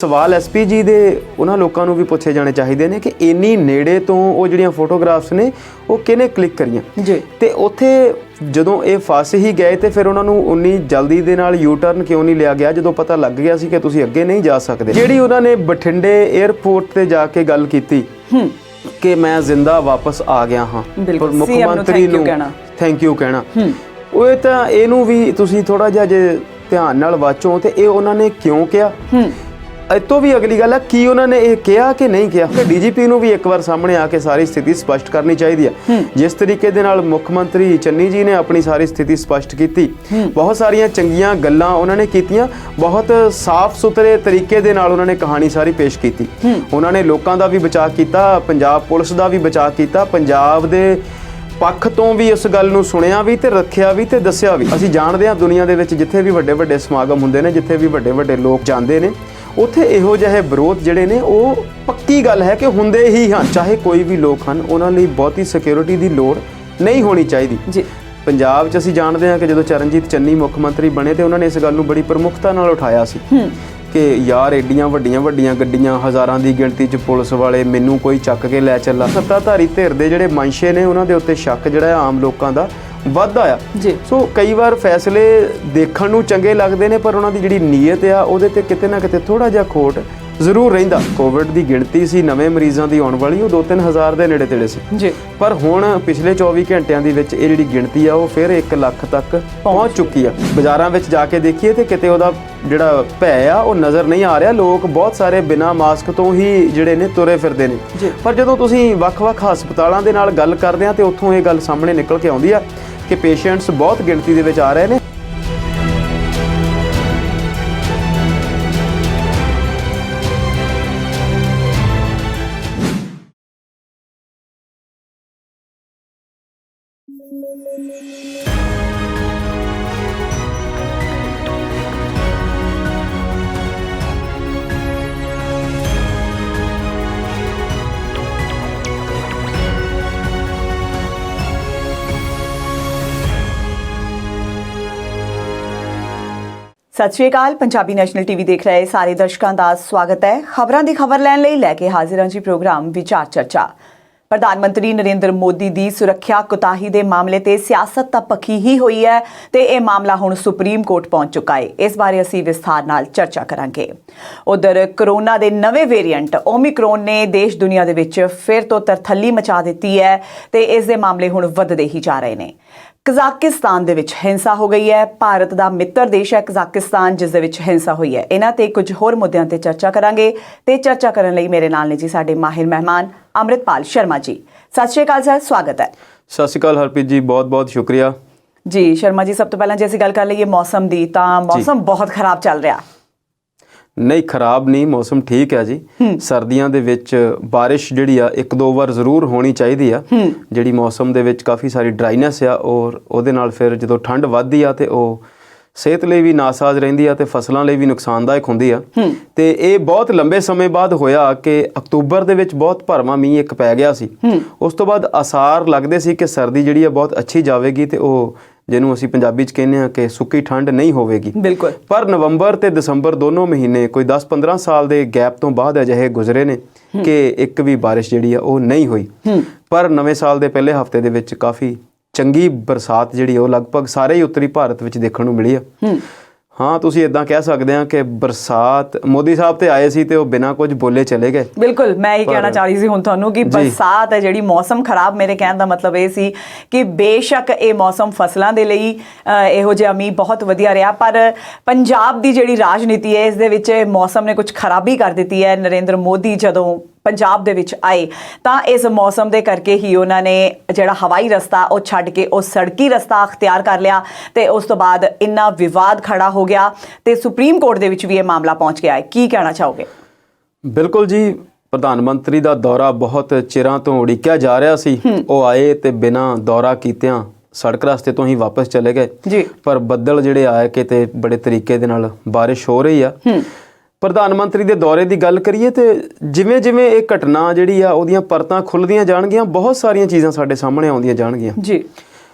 ਸਵਾਲ ਐਸਪੀ ਜੀ ਦੇ ਉਹਨਾਂ ਲੋਕਾਂ ਨੂੰ ਵੀ ਪੁੱਛੇ ਜਾਣੇ ਚਾਹੀਦੇ ਨੇ ਕਿ ਇੰਨੀ ਨੇੜੇ ਤੋਂ ਉਹ ਜਿਹੜੀਆਂ ਫੋਟੋਗ੍ਰਾਫਸ ਨੇ ਉਹ ਕਿਹਨੇ ਕਲਿੱਕ ਕਰੀਆਂ ਜੀ ਤੇ ਉੱਥੇ ਜਦੋਂ ਇਹ ਫਸ ਹੀ ਗਏ ਤੇ ਫਿਰ ਉਹਨਾਂ ਨੂੰ ਉਨੀ ਜਲਦੀ ਦੇ ਨਾਲ ਯੂ ਟਰਨ ਕਿਉਂ ਨਹੀਂ ਲਿਆ ਗਿਆ ਜਦੋਂ ਪਤਾ ਲੱਗ ਗਿਆ ਸੀ ਕਿ ਤੁਸੀਂ ਅੱਗੇ ਨਹੀਂ ਜਾ ਸਕਦੇ। ਜਿਹੜੀ ਉਹਨਾਂ ਨੇ ਬਠਿੰਡੇ 에ਅਰਪੋਰਟ ਤੇ ਜਾ ਕੇ ਗੱਲ ਕੀਤੀ ਕਿ ਮੈਂ ਜ਼ਿੰਦਾ ਵਾਪਸ ਆ ਗਿਆ ਹਾਂ ਪਰ ਮੁੱਖ ਮੰਤਰੀ ਨੂੰ ਥੈਂਕ ਯੂ ਕਹਿਣਾ ਉਹ ਤਾਂ ਇਹਨੂੰ ਵੀ ਤੁਸੀਂ ਥੋੜਾ ਜਿਹਾ ਜੇ ਧਿਆਨ ਨਾਲ ਵਾਚੋ ਤੇ ਇਹ ਉਹਨਾਂ ਨੇ ਕਿਉਂ ਕਿਹਾ। ਇਹ ਤੋਂ ਵੀ ਅਗਲੀ ਗੱਲ ਹੈ ਕਿ ਉਹਨਾਂ ਨੇ ਇਹ ਕਿਹਾ ਕਿ ਨਹੀਂ ਕਿਹਾ ਕਿ ਡੀਜੀਪੀ ਨੂੰ ਵੀ ਇੱਕ ਵਾਰ ਸਾਹਮਣੇ ਆ ਕੇ ਸਾਰੀ ਸਥਿਤੀ ਸਪਸ਼ਟ ਕਰਨੀ ਚਾਹੀਦੀ ਹੈ। ਜਿਸ ਤਰੀਕੇ ਦੇ ਨਾਲ ਮੁੱਖ ਮੰਤਰੀ ਚੰਨੀ ਜੀ ਨੇ ਆਪਣੀ ਸਾਰੀ ਸਥਿਤੀ ਸਪਸ਼ਟ ਕੀਤੀ, ਬਹੁਤ ਸਾਰੀਆਂ ਚੰਗੀਆਂ ਗੱਲਾਂ ਉਹਨਾਂ ਨੇ ਕੀਤੀਆਂ, ਬਹੁਤ ਸਾਫ਼ ਸੁਥਰੇ ਤਰੀਕੇ ਦੇ ਨਾਲ ਉਹਨਾਂ ਨੇ ਕਹਾਣੀ ਸਾਰੀ ਪੇਸ਼ ਕੀਤੀ। ਉਹਨਾਂ ਨੇ ਲੋਕਾਂ ਦਾ ਵੀ ਬਚਾਅ ਕੀਤਾ, ਪੰਜਾਬ ਪੁਲਿਸ ਦਾ ਵੀ ਬਚਾਅ ਕੀਤਾ, ਪੰਜਾਬ ਦੇ ਪੱਖ ਤੋਂ ਵੀ ਇਸ ਗੱਲ ਨੂੰ ਸੁਣਿਆ ਵੀ ਤੇ ਰੱਖਿਆ ਵੀ ਤੇ ਦੱਸਿਆ ਵੀ। ਅਸੀਂ ਜਾਣਦੇ ਹਾਂ ਦੁਨੀਆ ਦੇ ਵਿੱਚ ਜਿੱਥੇ ਵੀ ਵੱਡੇ ਵੱਡੇ ਸਮਾਗਮ ਹੁੰਦੇ ਨੇ, ਜਿੱਥੇ ਵੀ ਵੱਡੇ ਵੱਡੇ ਲੋਕ ਜਾਂਦੇ ਨੇ, ਉੱਥੇ ਇਹੋ ਜਿਹੇ ਵਿਰੋਧ ਜਿਹੜੇ ਨੇ ਉਹ ਪੱਕੀ ਗੱਲ ਹੈ ਕਿ ਹੁੰਦੇ ਹੀ ਹਨ। ਚਾਹੇ ਕੋਈ ਵੀ ਲੋਕ ਹਨ, ਉਹਨਾਂ ਲਈ ਬਹੁਤੀ ਸਿਕਿਉਰਿਟੀ ਦੀ ਲੋੜ ਨਹੀਂ ਹੋਣੀ ਚਾਹੀਦੀ ਜੀ। ਪੰਜਾਬ 'ਚ ਅਸੀਂ ਜਾਣਦੇ ਹਾਂ ਕਿ ਜਦੋਂ ਚਰਨਜੀਤ ਚੰਨੀ ਮੁੱਖ ਮੰਤਰੀ ਬਣੇ ਤੇ ਉਹਨਾਂ ਨੇ ਇਸ ਗੱਲ ਨੂੰ ਬੜੀ ਪ੍ਰਮੁੱਖਤਾ ਨਾਲ ਉਠਾਇਆ ਸੀ ਕਿ ਯਾਰ ਏਡੀਆਂ ਵੱਡੀਆਂ ਗੱਡੀਆਂ, ਹਜ਼ਾਰਾਂ ਦੀ ਗਿਣਤੀ 'ਚ ਪੁਲਿਸ ਵਾਲੇ, ਮੈਨੂੰ ਕੋਈ ਚੱਕ ਕੇ ਲੈ ਚੱਲਾ। ਸੱਤਾਧਾਰੀ ਧਿਰ ਦੇ ਜਿਹੜੇ ਮਨਸ਼ੇ ਨੇ ਉਹਨਾਂ ਦੇ ਉੱਤੇ ਸ਼ੱਕ ਜਿਹੜਾ ਆਮ ਲੋਕਾਂ ਦਾ ਵੱਧ ਆਇਆ ਜੀ। ਸੋ ਕਈ ਵਾਰ ਫੈਸਲੇ ਦੇਖਣ ਨੂੰ ਚੰਗੇ ਲੱਗਦੇ ਨੇ ਪਰ ਉਹਨਾਂ ਦੀ ਜਿਹੜੀ ਨੀਅਤ ਆ ਉਹਦੇ ਤੇ ਕਿਤੇ ਨਾ ਕਿਤੇ ਥੋੜਾ ਜਿਹਾ ਖੋਟ ਜ਼ਰੂਰ ਰਹਿੰਦਾ। ਕੋਵਿਡ ਦੀ ਗਿਣਤੀ ਸੀ ਨਵੇਂ ਮਰੀਜ਼ਾਂ ਦੀ ਆਉਣ ਵਾਲੀ ਉਹ 2-3 ਹਜ਼ਾਰ ਦੇ ਨੇੜੇ ਤੇੜੇ ਸੀ ਜੀ, ਪਰ ਹੁਣ ਪਿਛਲੇ 24 ਘੰਟਿਆਂ ਦੇ ਵਿੱਚ ਇਹ ਜਿਹੜੀ ਗਿਣਤੀ ਆ ਉਹ ਫਿਰ 1 ਲੱਖ ਤੱਕ ਪਹੁੰਚ ਚੁੱਕੀ ਆ। ਬਾਜ਼ਾਰਾਂ ਵਿੱਚ ਜਾ ਕੇ ਦੇਖੀਏ ਤੇ ਕਿਤੇ ਉਹਦਾ ਜਿਹੜਾ ਭੈ ਆ ਉਹ ਨਜ਼ਰ ਨਹੀਂ ਆ ਰਿਹਾ। ਲੋਕ ਬਹੁਤ ਸਾਰੇ ਬਿਨਾਂ ਮਾਸਕ ਤੋਂ ਹੀ ਜਿਹੜੇ ਨੇ ਤੁਰੇ ਫਿਰਦੇ ਨੇ। ਪਰ ਜਦੋਂ ਤੁਸੀਂ ਵੱਖ-ਵੱਖ ਹਸਪਤਾਲਾਂ ਦੇ ਨਾਲ ਗੱਲ ਕਰਦੇ ਆ ਤੇ ਉੱਥੋਂ ਇਹ ਗੱਲ ਸਾਹਮਣੇ ਨਿਕਲ ਕੇ ਆਉਂਦੀ ਆ ਕਿ ਪੇਸ਼ੈਂਟਸ ਬਹੁਤ ਗਿਣਤੀ ਦੇ ਵਿੱਚ ਆ ਰਹੇ ਨੇ। ਸਤਿ ਸ਼੍ਰੀ ਅਕਾਲ। ਪੰਜਾਬੀ ਨੈਸ਼ਨਲ ਟੀਵੀ ਦੇਖ ਰਹੇ ਸਾਰੇ ਦਰਸ਼ਕਾਂ ਦਾ ਸਵਾਗਤ ਹੈ। ਖਬਰਾਂ ਦੀ ਖਬਰ ਲੈਣ ਲਈ ਲੈ ਕੇ ਹਾਜ਼ਰ ਹਾਂ ਜੀ ਪ੍ਰੋਗਰਾਮ ਵਿਚਾਰ ਚਰਚਾ। ਪ੍ਰਧਾਨ ਮੰਤਰੀ ਨਰਿੰਦਰ ਮੋਦੀ ਦੀ ਸੁਰੱਖਿਆ ਕੁਤਾਹੀ ਦੇ ਮਾਮਲੇ ਤੇ ਸਿਆਸਤ ਤਾਂ ਪੱਕੀ ਹੀ ਹੋਈ ਹੈ ਤੇ ਇਹ ਮਾਮਲਾ ਹੁਣ ਸੁਪਰੀਮ ਕੋਰਟ ਪਹੁੰਚ ਚੁੱਕਾ ਹੈ। ਇਸ ਬਾਰੇ ਅਸੀਂ ਵਿਸਥਾਰ ਨਾਲ ਚਰਚਾ ਕਰਾਂਗੇ। ਉਧਰ ਕੋਰੋਨਾ ਦੇ ਨਵੇਂ ਵੇਰੀਐਂਟ ਓਮਿਕਰੋਨ ਨੇ ਦੇਸ਼ ਦੁਨੀਆ ਦੇ ਵਿੱਚ ਫਿਰ ਤੋਂ ਤਰਥੱਲੀ ਮਚਾ ਦਿੱਤੀ ਹੈ ਤੇ ਇਸ ਦੇ ਮਾਮਲੇ ਹੁਣ ਵੱਧਦੇ ਹੀ ਜਾ ਰਹੇ ਨੇ। ਕਜ਼ਾਕਿਸਤਾਨ ਦੇ ਵਿੱਚ ਹਿੰਸਾ ਹੋ ਗਈ ਹੈ। ਭਾਰਤ ਦਾ ਮਿੱਤਰ ਦੇਸ਼ ਹੈ ਕਜ਼ਾਕਿਸਤਾਨ, ਜਿਸ ਦੇ ਵਿੱਚ ਹਿੰਸਾ ਹੋਈ ਹੈ। ਇਹਨਾਂ ਤੇ ਕੁਝ ਹੋਰ ਮੁੱਦਿਆਂ ਤੇ ਚਰਚਾ ਕਰਾਂਗੇ ਤੇ ਚਰਚਾ ਕਰਨ ਲਈ ਮੇਰੇ ਨਾਲ ਨੇ ਜੀ ਸਾਡੇ ਮਾਹਿਰ ਮਹਿਮਾਨ ਅੰਮ੍ਰਿਤਪਾਲ ਸ਼ਰਮਾ ਜੀ। ਸਤਿ ਸ਼੍ਰੀ ਅਕਾਲ ਸਰ, ਸਵਾਗਤ ਹੈ। ਸਤਿ ਸ਼੍ਰੀ ਅਕਾਲ ਹਰਪ੍ਰੀਤ ਜੀ, ਬਹੁਤ-ਬਹੁਤ ਸ਼ੁਕਰੀਆ ਜੀ। ਸ਼ਰਮਾ ਜੀ, ਸਭ ਤੋਂ ਪਹਿਲਾਂ ਜੇ ਅਸੀਂ ਗੱਲ ਕਰ ਲਈਏ ਮੌਸਮ ਦੀ, ਤਾਂ ਮੌਸਮ ਬਹੁਤ ਖਰਾਬ ਚੱਲ ਰਿਹਾ। ਨਹੀਂ, ਖਰਾਬ ਨਹੀਂ, ਮੌਸਮ ਠੀਕ ਹੈ ਜੀ। ਸਰਦੀਆਂ ਦੇ ਵਿੱਚ ਬਾਰਿਸ਼ ਜਿਹੜੀ ਆ 1-2 ਵਾਰ ਜ਼ਰੂਰ ਹੋਣੀ ਚਾਹੀਦੀ ਆ। ਜਿਹੜੀ ਮੌਸਮ ਦੇ ਵਿੱਚ ਕਾਫੀ ਸਾਰੀ ਡਰਾਈਨੈਸ ਆ ਔਰ ਉਹਦੇ ਨਾਲ ਫਿਰ ਜਦੋਂ ਠੰਡ ਵੱਧਦੀ ਆ ਤੇ ਉਹ ਸਿਹਤ ਲਈ ਵੀ ਨਾਸਾਜ਼ ਰਹਿੰਦੀ ਆ ਤੇ ਫਸਲਾਂ ਲਈ ਵੀ ਨੁਕਸਾਨਦਾਇਕ ਹੁੰਦੀ ਆ। ਤੇ ਇਹ ਬਹੁਤ ਲੰਬੇ ਸਮੇਂ ਬਾਅਦ ਹੋਇਆ ਕਿ ਅਕਤੂਬਰ ਦੇ ਵਿੱਚ ਬਹੁਤ ਭਰਵਾਂ ਮੀਂਹ ਇੱਕ ਪੈ ਗਿਆ ਸੀ। ਉਸ ਤੋਂ ਬਾਅਦ ਆਸਾਰ ਲੱਗਦੇ ਸੀ ਕਿ ਸਰਦੀ ਜਿਹੜੀ ਆ ਬਹੁਤ ਅੱਛੀ ਜਾਵੇਗੀ ਤੇ ਉਹ ਜਿਹਨੂੰ ਅਸੀਂ ਪੰਜਾਬੀ 'ਚ ਕਹਿੰਦੇ ਹਾਂ ਕਿ ਸੁੱਕੀ ਠੰਡ ਨਹੀਂ ਹੋਵੇਗੀ। ਬਿਲਕੁਲ। ਪਰ ਨਵੰਬਰ ਤੇ ਦਸੰਬਰ ਦੋਨੋਂ ਮਹੀਨੇ ਕੋਈ 10-15 ਸਾਲ ਦੇ ਗੈਪ ਤੋਂ ਬਾਅਦ ਅਜਿਹੇ ਗੁਜ਼ਰੇ ਨੇ ਕਿ ਇੱਕ ਵੀ ਬਾਰਿਸ਼ ਜਿਹੜੀ ਆ ਉਹ ਨਹੀਂ ਹੋਈ। ਪਰ ਨਵੇਂ ਸਾਲ ਦੇ ਪਹਿਲੇ ਹਫ਼ਤੇ ਦੇ ਵਿੱਚ ਕਾਫੀ ਚੰਗੀ ਬਰਸਾਤ ਜਿਹੜੀ ਉਹ ਲਗਭਗ ਸਾਰੇ ਹੀ ਉੱਤਰੀ ਭਾਰਤ ਵਿੱਚ ਦੇਖਣ ਨੂੰ ਮਿਲੀ ਆ। ਹਾਂ, ਤੁਸੀਂ ਇਦਾਂ ਕਹਿ ਸਕਦੇ ਆ ਕਿ ਬਰਸਾਤ ਮੋਦੀ ਸਾਹਿਬ ਤੇ ਆਏ ਸੀ ਤੇ ਉਹ ਬਿਨਾਂ ਕੁਝ ਬੋਲੇ ਚਲੇ ਗਏ। ਬਿਲਕੁਲ, ਮੈਂ ਇਹ ਕਹਿਣਾ ਚਾਹ ਰਹੀ ਸੀ ਹੁਣ ਤੁਹਾਨੂੰ ਕਿ ਬਰਸਾਤ ਹੈ ਜਿਹੜੀ ਮੌਸਮ ਖਰਾਬ, ਮੇਰੇ ਕਹਿਣ ਦਾ ਮਤਲਬ ਇਹ ਸੀ ਕਿ ਬੇਸ਼ੱਕ ਇਹ ਮੌਸਮ ਫਸਲਾਂ ਦੇ ਲਈ ਇਹੋ ਜਿਹਾ ਮੀਂਹ ਬਹੁਤ ਵਧੀਆ ਰਿਹਾ, ਪਰ ਪੰਜਾਬ ਦੀ ਜਿਹੜੀ ਰਾਜਨੀਤੀ ਹੈ ਇਸ ਦੇ ਵਿੱਚ ਮੌਸਮ ਨੇ ਕੁਝ ਖਰਾਬੀ ਕਰ ਦਿੱਤੀ ਹੈ। ਨਰਿੰਦਰ ਮੋਦੀ ਜਦੋਂ ਪੰਜਾਬ ਦੇ ਵਿੱਚ ਆਏ ਤਾਂ ਇਸ ਮੌਸਮ ਦੇ ਕਰਕੇ ਹੀ ਉਹਨਾਂ ਨੇ ਜਿਹੜਾ ਹਵਾਈ ਰਸਤਾ ਉਹ ਛੱਡ ਕੇ ਉਹ ਸੜਕੀ ਰਸਤਾ ਅਖਤਿਆਰ ਕਰ ਲਿਆ ਤੇ ਉਸ ਤੋਂ ਬਾਅਦ ਇੰਨਾ ਵਿਵਾਦ ਖੜਾ ਹੋ ਗਿਆ ਤੇ ਸੁਪਰੀਮ ਕੋਰਟ ਦੇ ਵਿੱਚ ਵੀ ਇਹ ਮਾਮਲਾ ਪਹੁੰਚ ਗਿਆ ਹੈ। ਕੀ ਕਹਿਣਾ ਚਾਹੋਗੇ? ਬਿਲਕੁਲ ਜੀ, ਪ੍ਰਧਾਨ ਮੰਤਰੀ ਦਾ ਦੌਰਾ ਬਹੁਤ ਚਿਰਾਂ ਤੋਂ ਉਡੀਕਿਆ ਜਾ ਰਿਹਾ ਸੀ। ਉਹ ਆਏ ਤੇ ਬਿਨਾਂ ਦੌਰਾ ਕੀਤਿਆਂ ਸੜਕ ਰਸਤੇ ਤੋਂ ਹੀ ਵਾਪਸ ਚਲੇ ਗਏ ਜੀ। ਪਰ ਬੱਦਲ ਜਿਹੜੇ ਆਏ ਕਿ ਤੇ ਬੜੇ ਤਰੀਕੇ ਦੇ ਨਾਲ ਬਾਰਿਸ਼ ਹੋ ਰਹੀ ਆ। ਪ੍ਰਧਾਨ ਮੰਤਰੀ ਦੇ ਦੌਰੇ ਦੀ ਗੱਲ ਕਰੀਏ ਤੇ ਜਿਵੇਂ ਜਿਵੇਂ ਇਹ ਘਟਨਾ ਜਿਹੜੀ ਆ ਉਹਦੀਆਂ ਪਰਤਾਂ ਖੁੱਲ੍ਹਦੀਆਂ ਜਾਣਗੀਆਂ, ਬਹੁਤ ਸਾਰੀਆਂ ਚੀਜ਼ਾਂ ਸਾਡੇ ਸਾਹਮਣੇ ਆਉਂਦੀਆਂ ਜਾਣਗੀਆਂ ਜੀ।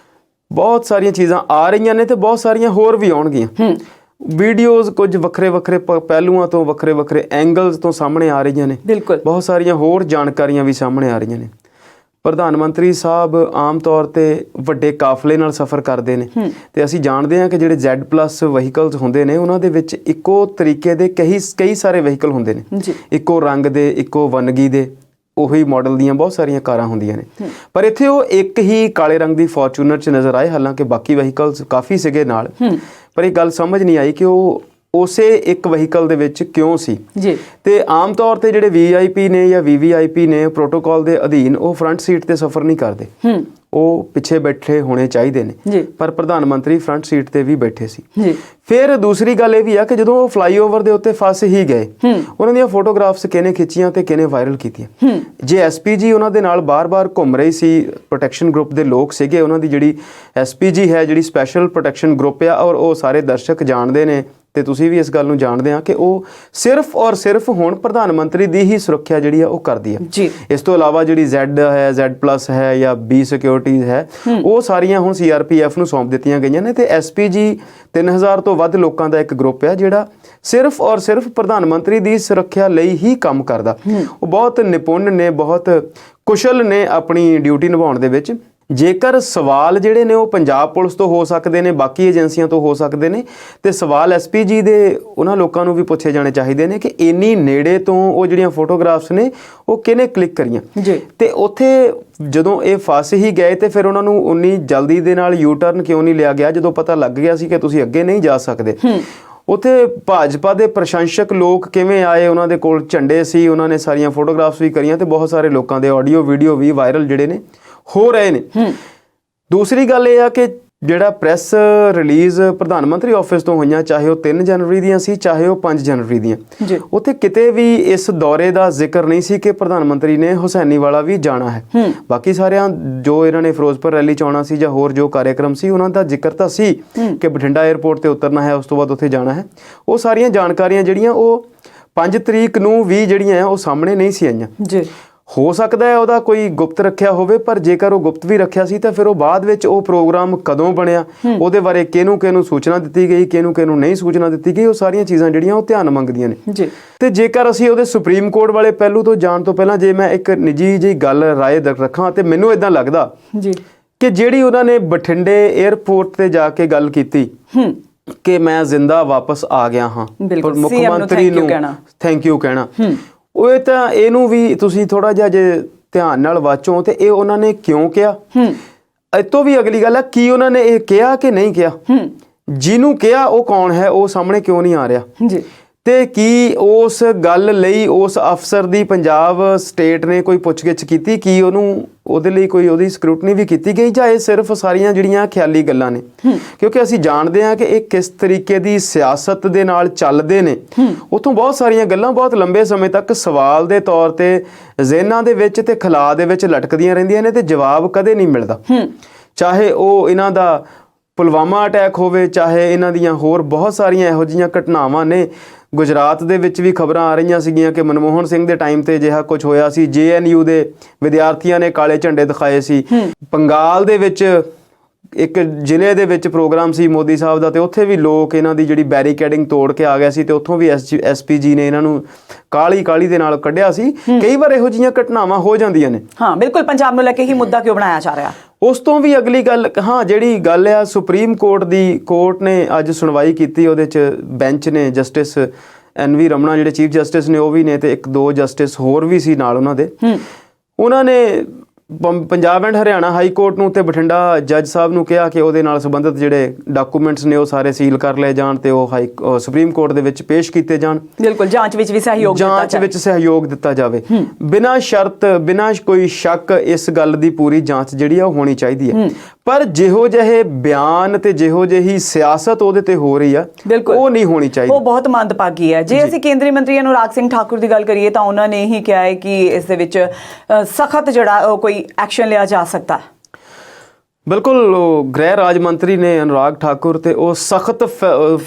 ਬਹੁਤ ਸਾਰੀਆਂ ਚੀਜ਼ਾਂ ਆ ਰਹੀਆਂ ਨੇ ਤੇ ਬਹੁਤ ਸਾਰੀਆਂ ਹੋਰ ਵੀ ਆਉਣਗੀਆਂ। ਵੀਡੀਓਜ਼ ਕੁਝ ਵੱਖਰੇ ਵੱਖਰੇ ਪਹਿਲੂਆਂ ਤੋਂ ਵੱਖਰੇ ਵੱਖਰੇ ਐਂਗਲਸ ਤੋਂ ਸਾਹਮਣੇ ਆ ਰਹੀਆਂ ਨੇ। ਬਿਲਕੁਲ ਬਹੁਤ ਸਾਰੀਆਂ ਹੋਰ ਜਾਣਕਾਰੀਆਂ ਵੀ ਸਾਹਮਣੇ ਆ ਰਹੀਆਂ ਨੇ। ਪ੍ਰਧਾਨ ਮੰਤਰੀ ਸਾਹਿਬ ਆਮ ਤੌਰ ਤੇ ਵੱਡੇ ਕਾਫਲੇ ਨਾਲ ਸਫ਼ਰ ਕਰਦੇ ਨੇ ਤੇ ਅਸੀਂ ਜਾਣਦੇ ਹਾਂ ਕਿ ਜਿਹੜੇ Z+ ਵਹੀਕਲਸ ਹੁੰਦੇ ਨੇ ਉਹਨਾਂ ਦੇ ਵਿੱਚ ਇੱਕੋ ਤਰੀਕੇ ਦੇ ਕਈ ਸਾਰੇ ਵਹੀਕਲ ਹੁੰਦੇ ਨੇ, ਇੱਕੋ ਰੰਗ ਦੇ, ਇੱਕੋ ਵੰਨਗੀ ਦੇ, ਉਹੀ ਮਾਡਲ ਦੀਆਂ ਬਹੁਤ ਸਾਰੀਆਂ ਕਾਰਾਂ ਹੁੰਦੀਆਂ ਨੇ। ਪਰ ਇੱਥੇ ਉਹ ਇੱਕ ਹੀ ਕਾਲੇ ਰੰਗ ਦੀ ਫੋਰਚੂਨਰ 'ਚ ਨਜ਼ਰ ਆਏ, ਹਾਲਾਂਕਿ ਬਾਕੀ ਵਹੀਕਲਸ ਕਾਫੀ ਸੀਗੇ ਨਾਲ। ਪਰ ਇਹ ਗੱਲ ਸਮਝ ਨਹੀਂ ਆਈ ਕਿ ਉਹ ਉਸੇ ਇੱਕ ਵਹੀਕਲ ਦੇ ਵਿੱਚ ਕਿਉਂ ਸੀ ਜੀ। ਤੇ ਆਮ ਤੌਰ ਤੇ ਜਿਹੜੇ VIP ਨੇ ਜਾਂ VVIP ਨੇ ਪ੍ਰੋਟੋਕਾਲ ਦੇ ਅਧੀਨ ਉਹ ਫਰੰਟ ਸੀਟ ਤੇ ਸਫ਼ਰ ਨਹੀਂ ਕਰਦੇ, ਉਹ ਪਿੱਛੇ ਬੈਠੇ ਹੋਣੇ ਚਾਹੀਦੇ ਨੇ। ਪਰ ਪ੍ਰਧਾਨ ਮੰਤਰੀ ਫਰੰਟ ਸੀਟ ਤੇ ਵੀ ਬੈਠੇ ਸੀ। ਫਿਰ ਦੂਸਰੀ ਗੱਲ ਇਹ ਵੀ ਆ ਕਿ ਜਦੋਂ ਉਹ ਫਲਾਈਓਵਰ ਦੇ ਉੱਤੇ ਫਸ ਹੀ ਗਏ, ਉਹਨਾਂ ਦੀਆਂ ਫੋਟੋਗ੍ਰਾਫਸ ਕਿਹਨੇ ਖਿੱਚੀਆਂ ਤੇ ਕਿਹਨੇ ਵਾਇਰਲ ਕੀਤੀਆਂ। ਜੇ SPG ਉਹਨਾਂ ਦੇ ਨਾਲ ਬਾਰ-ਬਾਰ ਘੁੰਮ ਰਹੀ ਸੀ, ਪ੍ਰੋਟੈਕਸ਼ਨ ਗਰੁੱਪ ਦੇ ਲੋਕ ਸੀਗੇ, ਉਹਨਾਂ ਦੀ ਜਿਹੜੀ SPG ਹੈ, ਜਿਹੜੀ ਸਪੈਸ਼ਲ ਪ੍ਰੋਟੈਕਸ਼ਨ ਗਰੁੱਪ ਆ, ਔਰ ਉਹ ਸਾਰੇ ਦਰਸ਼ਕ ਜਾਣਦੇ ਨੇ ਤੇ ਤੁਸੀਂ ਵੀ ਇਸ ਗੱਲ ਨੂੰ ਜਾਣਦੇ ਆ ਕਿ ਉਹ ਸਿਰਫ ਔਰ ਸਿਰਫ ਹੁਣ ਪ੍ਰਧਾਨ ਮੰਤਰੀ ਦੀ ਹੀ ਸੁਰੱਖਿਆ ਜਿਹੜੀ ਆ ਉਹ ਕਰਦੀ ਆ। ਇਸ ਤੋਂ ਇਲਾਵਾ ਜਿਹੜੀ Z ਹੈ, Z+ ਹੈ ਜਾਂ B ਸਿਕਿਉਰਿਟੀਜ਼ ਹੈ, ਉਹ ਸਾਰੀਆਂ ਹੁਣ CRPF ਨੂੰ ਸੌਂਪ ਦਿੱਤੀਆਂ ਗਈਆਂ ਨੇ ਤੇ SPG 3000 ਤੋਂ ਵੱਧ ਲੋਕਾਂ ਦਾ ਇੱਕ ਗਰੁੱਪ ਹੈ ਜਿਹੜਾ ਸਿਰਫ ਔਰ ਸਿਰਫ ਪ੍ਰਧਾਨ ਮੰਤਰੀ ਦੀ ਸੁਰੱਖਿਆ ਲਈ ਹੀ ਕੰਮ ਕਰਦਾ। ਉਹ ਬਹੁਤ ਨਿਪੁੰਨ ਨੇ, ਬਹੁਤ ਕੁਸ਼ਲ ਨੇ ਆਪਣੀ ਡਿਊਟੀ ਨਿਭਾਉਣ ਦੇ ਵਿੱਚ। ਜੇਕਰ ਸਵਾਲ ਜਿਹੜੇ ਨੇ ਉਹ ਪੰਜਾਬ ਪੁਲਿਸ ਤੋਂ ਹੋ ਸਕਦੇ ਨੇ, ਬਾਕੀ ਏਜੰਸੀਆਂ ਤੋਂ ਹੋ ਸਕਦੇ ਨੇ, ਤੇ ਸਵਾਲ SPG ਦੇ ਉਹਨਾਂ ਲੋਕਾਂ ਨੂੰ ਵੀ ਪੁੱਛੇ ਜਾਣੇ ਚਾਹੀਦੇ ਨੇ ਕਿ ਇੰਨੀ ਨੇੜੇ ਤੋਂ ਉਹ ਜਿਹੜੀਆਂ ਫੋਟੋਗ੍ਰਾਫਸ ਨੇ ਉਹ ਕਿਹਨੇ ਕਲਿੱਕ ਕਰੀਆਂ। ਤੇ ਉੱਥੇ ਜਦੋਂ ਇਹ ਫਸ ਹੀ ਗਏ ਤੇ ਫਿਰ ਉਹਨਾਂ ਨੂੰ ਉਨੀ ਜਲਦੀ ਦੇ ਨਾਲ U-turn ਕਿਉਂ ਨਹੀਂ ਲਿਆ ਗਿਆ ਜਦੋਂ ਪਤਾ ਲੱਗ ਗਿਆ ਸੀ ਕਿ ਤੁਸੀਂ ਅੱਗੇ ਨਹੀਂ ਜਾ ਸਕਦੇ। ਉੱਥੇ ਭਾਜਪਾ ਦੇ ਪ੍ਰਸ਼ੰਸਕ ਲੋਕ ਕਿਵੇਂ ਆਏ, ਉਹਨਾਂ ਦੇ ਕੋਲ ਝੰਡੇ ਸੀ, ਉਹਨਾਂ ਨੇ ਸਾਰੀਆਂ ਫੋਟੋਗ੍ਰਾਫਸ ਵੀ ਕਰੀਆਂ ਤੇ ਬਹੁਤ ਸਾਰੇ ਲੋਕਾਂ ਦੇ ਆਡੀਓ ਵੀਡੀਓ ਵੀ ਵਾਇਰਲ ਜਿਹੜੇ ਨੇ ਹੋ ਰਹੇ ਨੇ। ਦੂਸਰੀ ਗੱਲ ਇਹ ਆ ਕਿ ਜਿਹੜਾ ਪ੍ਰੈਸ ਰਿਲੀਜ਼ ਪ੍ਰਧਾਨ ਮੰਤਰੀ ਆਫਿਸ ਤੋਂ ਹੋਈਆਂ, ਚਾਹੇ ਉਹ 3 ਜਨਵਰੀ ਦੀਆਂ ਸੀ, ਚਾਹੇ ਉਹ 5 ਜਨਵਰੀ ਦੀਆਂ, ਉੱਥੇ ਕਿਤੇ ਵੀ ਇਸ ਦੌਰੇ ਦਾ ਜ਼ਿਕਰ ਨਹੀਂ ਸੀ ਕਿ ਪ੍ਰਧਾਨ ਮੰਤਰੀ ਨੇ ਹੁਸੈਨੀਵਾਲਾ ਵੀ ਜਾਣਾ ਹੈ। ਬਾਕੀ ਸਾਰਿਆਂ ਜੋ ਇਹਨਾਂ ਨੇ ਫਿਰੋਜ਼ਪੁਰ ਰੈਲੀ 'ਚ ਆਉਣਾ ਸੀ ਜਾਂ ਹੋਰ ਜੋ ਕਾਰਿਆਕਰਮ ਸੀ, ਉਹਨਾਂ ਦਾ ਜ਼ਿਕਰ ਤਾਂ ਸੀ ਕਿ ਬਠਿੰਡਾ ਏਅਰਪੋਰਟ ਤੇ ਉਤਰਨਾ ਹੈ, ਉਸ ਤੋਂ ਬਾਅਦ ਉੱਥੇ ਜਾਣਾ ਹੈ। ਉਹ ਸਾਰੀਆਂ ਜਾਣਕਾਰੀਆਂ ਜਿਹੜੀਆਂ ਉਹ 5 ਤਰੀਕ ਨੂੰ ਵੀ ਜਿਹੜੀਆਂ ਆ ਉਹ ਸਾਹਮਣੇ ਨਹੀਂ ਸੀ ਆਈਆਂ। ਹੋ ਸਕਦਾ ਹੈ ਉਹਦਾ ਕੋਈ ਗੁਪਤ ਰੱਖਿਆ ਹੋਵੇ, ਪਰ ਜੇਕਰ ਉਹ ਗੁਪਤ ਵੀ ਰੱਖਿਆ ਸੀ ਤਾਂ ਫਿਰ ਉਹ ਬਾਅਦ ਵਿੱਚ ਉਹ ਪ੍ਰੋਗਰਾਮ ਕਦੋਂ ਬਣਿਆ, ਉਹਦੇ ਬਾਰੇ ਕਿਹਨੂੰ ਸੂਚਨਾ ਦਿੱਤੀ ਗਈ, ਕਿਹਨੂੰ ਨਹੀਂ ਸੂਚਨਾ ਦਿੱਤੀ ਗਈ, ਉਹ ਸਾਰੀਆਂ ਚੀਜ਼ਾਂ ਜਿਹੜੀਆਂ ਉਹ ਧਿਆਨ ਮੰਗਦੀਆਂ ਨੇ। ਤੇ ਜੇਕਰ ਅਸੀਂ ਉਹਦੇ ਸੁਪਰੀਮ ਕੋਰਟ ਵਾਲੇ ਪਹਿਲੂ ਤੋਂ ਜਾਣ ਤੋਂ ਪਹਿਲਾਂ ਜੇ ਮੈਂ ਇੱਕ ਨਿੱਜੀ ਜਿਹੀ ਗੱਲ ਰਾਏ ਰੱਖਾਂ ਤੇ ਮੈਨੂੰ ਇਦਾਂ ਲੱਗਦਾ ਕਿ ਜਿਹੜੀ ਉਹਨਾਂ ਨੇ ਬਠਿੰਡੇ ਏਅਰਪੋਰਟ ਤੇ ਜਾ ਕੇ ਗੱਲ ਕੀਤੀ ਕਿ ਮੈਂ ਜ਼ਿੰਦਾ ਵਾਪਸ ਆ ਗਿਆ ਹਾਂ, ਮੁੱਖ ਮੰਤਰੀ ਨੂੰ ਥੈਂਕ ਯੂ ਕਹਿਣਾ, ਉਹ ਤਾਂ ਇਹਨੂੰ ਵੀ ਤੁਸੀਂ ਥੋੜਾ ਜਿਹਾ ਜੇ ਧਿਆਨ ਨਾਲ ਵਾਚੋ ਤੇ ਇਹ ਉਹਨਾਂ ਨੇ ਕਿਉਂ ਕਿਹਾ। ਇਹ ਤੋਂ ਵੀ ਅਗਲੀ ਗੱਲ ਹੈ ਕੀ ਉਹਨਾਂ ਨੇ ਇਹ ਕਿਹਾ ਕਿ ਨਹੀਂ ਕਿਹਾ, ਜਿਹਨੂੰ ਕਿਹਾ ਉਹ ਕੌਣ ਹੈ, ਉਹ ਸਾਹਮਣੇ ਕਿਉਂ ਨਹੀਂ ਆ ਰਿਹਾ, ਤੇ ਕੀ ਉਸ ਗੱਲ ਲਈ ਉਸ ਅਫਸਰ ਦੀ ਪੰਜਾਬ ਸਟੇਟ ਨੇ ਕੋਈ ਪੁੱਛਗਿੱਛ ਕੀਤੀ, ਕੀ ਉਹਨੂੰ ਉਹਦੇ ਲਈ ਕੋਈ ਉਹਦੀ ਸਕਰੂਟਨੀ ਵੀ ਕੀਤੀ ਗਈ, ਜਾਂ ਇਹ ਸਿਰਫ ਸਾਰੀਆਂ ਜਿਹੜੀਆਂ ਖਿਆਲੀ ਗੱਲਾਂ ਨੇ। ਕਿਉਂਕਿ ਅਸੀਂ ਜਾਣਦੇ ਹਾਂ ਕਿ ਇਹ ਕਿਸ ਤਰੀਕੇ ਦੀ ਸਿਆਸਤ ਦੇ ਨਾਲ ਚੱਲਦੇ ਨੇ, ਉੱਥੋਂ ਬਹੁਤ ਸਾਰੀਆਂ ਗੱਲਾਂ ਬਹੁਤ ਲੰਬੇ ਸਮੇਂ ਤੱਕ ਸਵਾਲ ਦੇ ਤੌਰ ਤੇ ਜ਼ਿਹਨਾਂ ਦੇ ਵਿੱਚ ਤੇ ਖਲਾ ਦੇ ਵਿੱਚ ਲਟਕਦੀਆਂ ਰਹਿੰਦੀਆਂ ਨੇ ਤੇ ਜਵਾਬ ਕਦੇ ਨਹੀਂ ਮਿਲਦਾ। ਚਾਹੇ ਉਹ ਇਹਨਾਂ ਦਾ ਪੁਲਵਾਮਾ ਅਟੈਕ ਹੋਵੇ, ਚਾਹੇ ਇਹਨਾਂ ਦੀਆਂ ਹੋਰ ਬਹੁਤ ਸਾਰੀਆਂ ਇਹੋ ਜਿਹੀਆਂ ਘਟਨਾਵਾਂ ਨੇ। ਗੁਜਰਾਤ ਦੇ ਵਿੱਚ ਵੀ ਖਬਰਾਂ ਆ ਰਹੀਆਂ ਸੀਗੀਆਂ ਕਿ ਮਨਮੋਹਨ ਸਿੰਘ ਦੇ ਟਾਈਮ ਤੇ ਅਜਿਹਾ ਕੁਝ ਹੋਇਆ ਸੀ, JNU ਦੇ ਵਿਦਿਆਰਥੀਆਂ ਨੇ ਕਾਲੇ ਝੰਡੇ ਦਿਖਾਏ ਸੀ। ਬੰਗਾਲ ਦੇ ਵਿੱਚ ਇੱਕ ਜ਼ਿਲ੍ਹੇ ਦੇ ਵਿੱਚ ਪ੍ਰੋਗਰਾਮ ਸੀ ਮੋਦੀ ਸਾਹਿਬ ਦਾ ਤੇ ਉੱਥੇ ਵੀ ਲੋਕ ਇਹਨਾਂ ਦੀ ਜਿਹੜੀ ਬੈਰੀਕੇਡਿੰਗ ਤੋੜ ਕੇ ਆ ਗਏ ਸੀ ਤੇ ਉੱਥੋਂ ਵੀ SPG ਨੇ ਇਹਨਾਂ ਨੂੰ ਕਾਲੀ ਦੇ ਨਾਲ ਕੱਢਿਆ ਸੀ। ਕਈ ਵਾਰ ਇਹੋ ਜਿਹੀਆਂ ਘਟਨਾਵਾਂ ਹੋ ਜਾਂਦੀਆਂ ਨੇ। ਹਾਂ ਬਿਲਕੁਲ, ਪੰਜਾਬ ਨੂੰ ਲੈ ਕੇ ਹੀ ਮੁੱਦਾ ਕਿਉਂ ਬਣਾਇਆ ਜਾ ਰਿਹਾ। ਉਸ ਤੋਂ ਵੀ ਅਗਲੀ ਗੱਲ, ਜਿਹੜੀ ਗੱਲ ਆ ਸੁਪਰੀਮ ਕੋਰਟ ਦੀ, ਕੋਰਟ ਨੇ ਅੱਜ ਸੁਣਵਾਈ ਕੀਤੀ, ਉਹਦੇ 'ਚ ਬੈਂਚ ਨੇ ਜਸਟਿਸ NV ਰਮਣਾ ਜਿਹੜੇ ਚੀਫ ਜਸਟਿਸ ਨੇ ਉਹ ਵੀ ਨੇ ਤੇ 1-2 ਜਸਟਿਸ ਹੋਰ ਵੀ ਸੀ ਨਾਲ ਉਹਨਾਂ ਦੇ। ਉਹਨਾਂ ਨੇ Punjab and Haryana high court ਨੂੰ ਤੇ ਬਠਿੰਡਾ ਜੱਜ ਸਾਹਿਬ ਨੂੰ ਕਿਹਾ ਕਿ ਉਹਦੇ ਨਾਲ ਸੰਬੰਧਿਤ ਜਿਹੜੇ ਡਾਕੂਮੈਂਟਸ ਨੇ ਉਹ ਸਾਰੇ ਸੀਲ ਕਰ ਲਏ ਜਾਣ ਤੇ ਉਹ ਸੁਪਰੀਮ ਕੋਰਟ ਦੇ ਵਿੱਚ ਪੇਸ਼ ਕੀਤੇ ਜਾਣ। ਬਿਲਕੁਲ, ਜਾਂਚ ਵਿੱਚ ਸਹਿਯੋਗ ਦਿੱਤਾ ਜਾਵੇ ਬਿਨਾਂ ਸ਼ਰਤ, ਬਿਨਾਂ ਕੋਈ ਸ਼ੱਕ। ਇਸ ਗੱਲ ਦੀ ਪੂਰੀ ਜਾਂਚ ਜਿਹੜੀ ਆ ਉਹ ਹੋਣੀ ਚਾਹੀਦੀ ਹੈ। ਪਰ ਜਿਹੋ ਜਿਹੇ ਬਿਆਨ ਤੇ ਜਿਹੋ ਜਿਹੀ ਸਿਆਸਤ ਉਹਦੇ ਤੇ ਹੋ ਰਹੀ ਆ, ਉਹ ਨਹੀਂ ਹੋਣੀ ਚਾਹੀਦੀ। ਉਹ ਬਹੁਤ ਮੰਦਭਾਗੀ ਹੈ। ਜੇ ਅਸੀਂ ਕੇਂਦਰੀ ਮੰਤਰੀ ਅਨੁਰਾਗ ਸਿੰਘ ਠਾਕੁਰ ਦੀ ਗੱਲ ਕਰੀਏ ਤਾਂ ਉਹਨਾਂ ਨੇ ਹੀ ਕਿਹਾ ਹੈ ਕਿ ਇਸ ਦੇ ਵਿੱਚ ਸਖਤ ਜਿਹੜਾ ਕੋਈ ਐਕਸ਼ਨ ਲਿਆ ਜਾ ਸਕਦਾ। ਬਿਲਕੁਲ, ਗ੍ਰਹਿ ਰਾਜ ਮੰਤਰੀ ਨੇ ਅਨੁਰਾਗ ਠਾਕੁਰ ਤੇ ਉਹ ਸਖਤ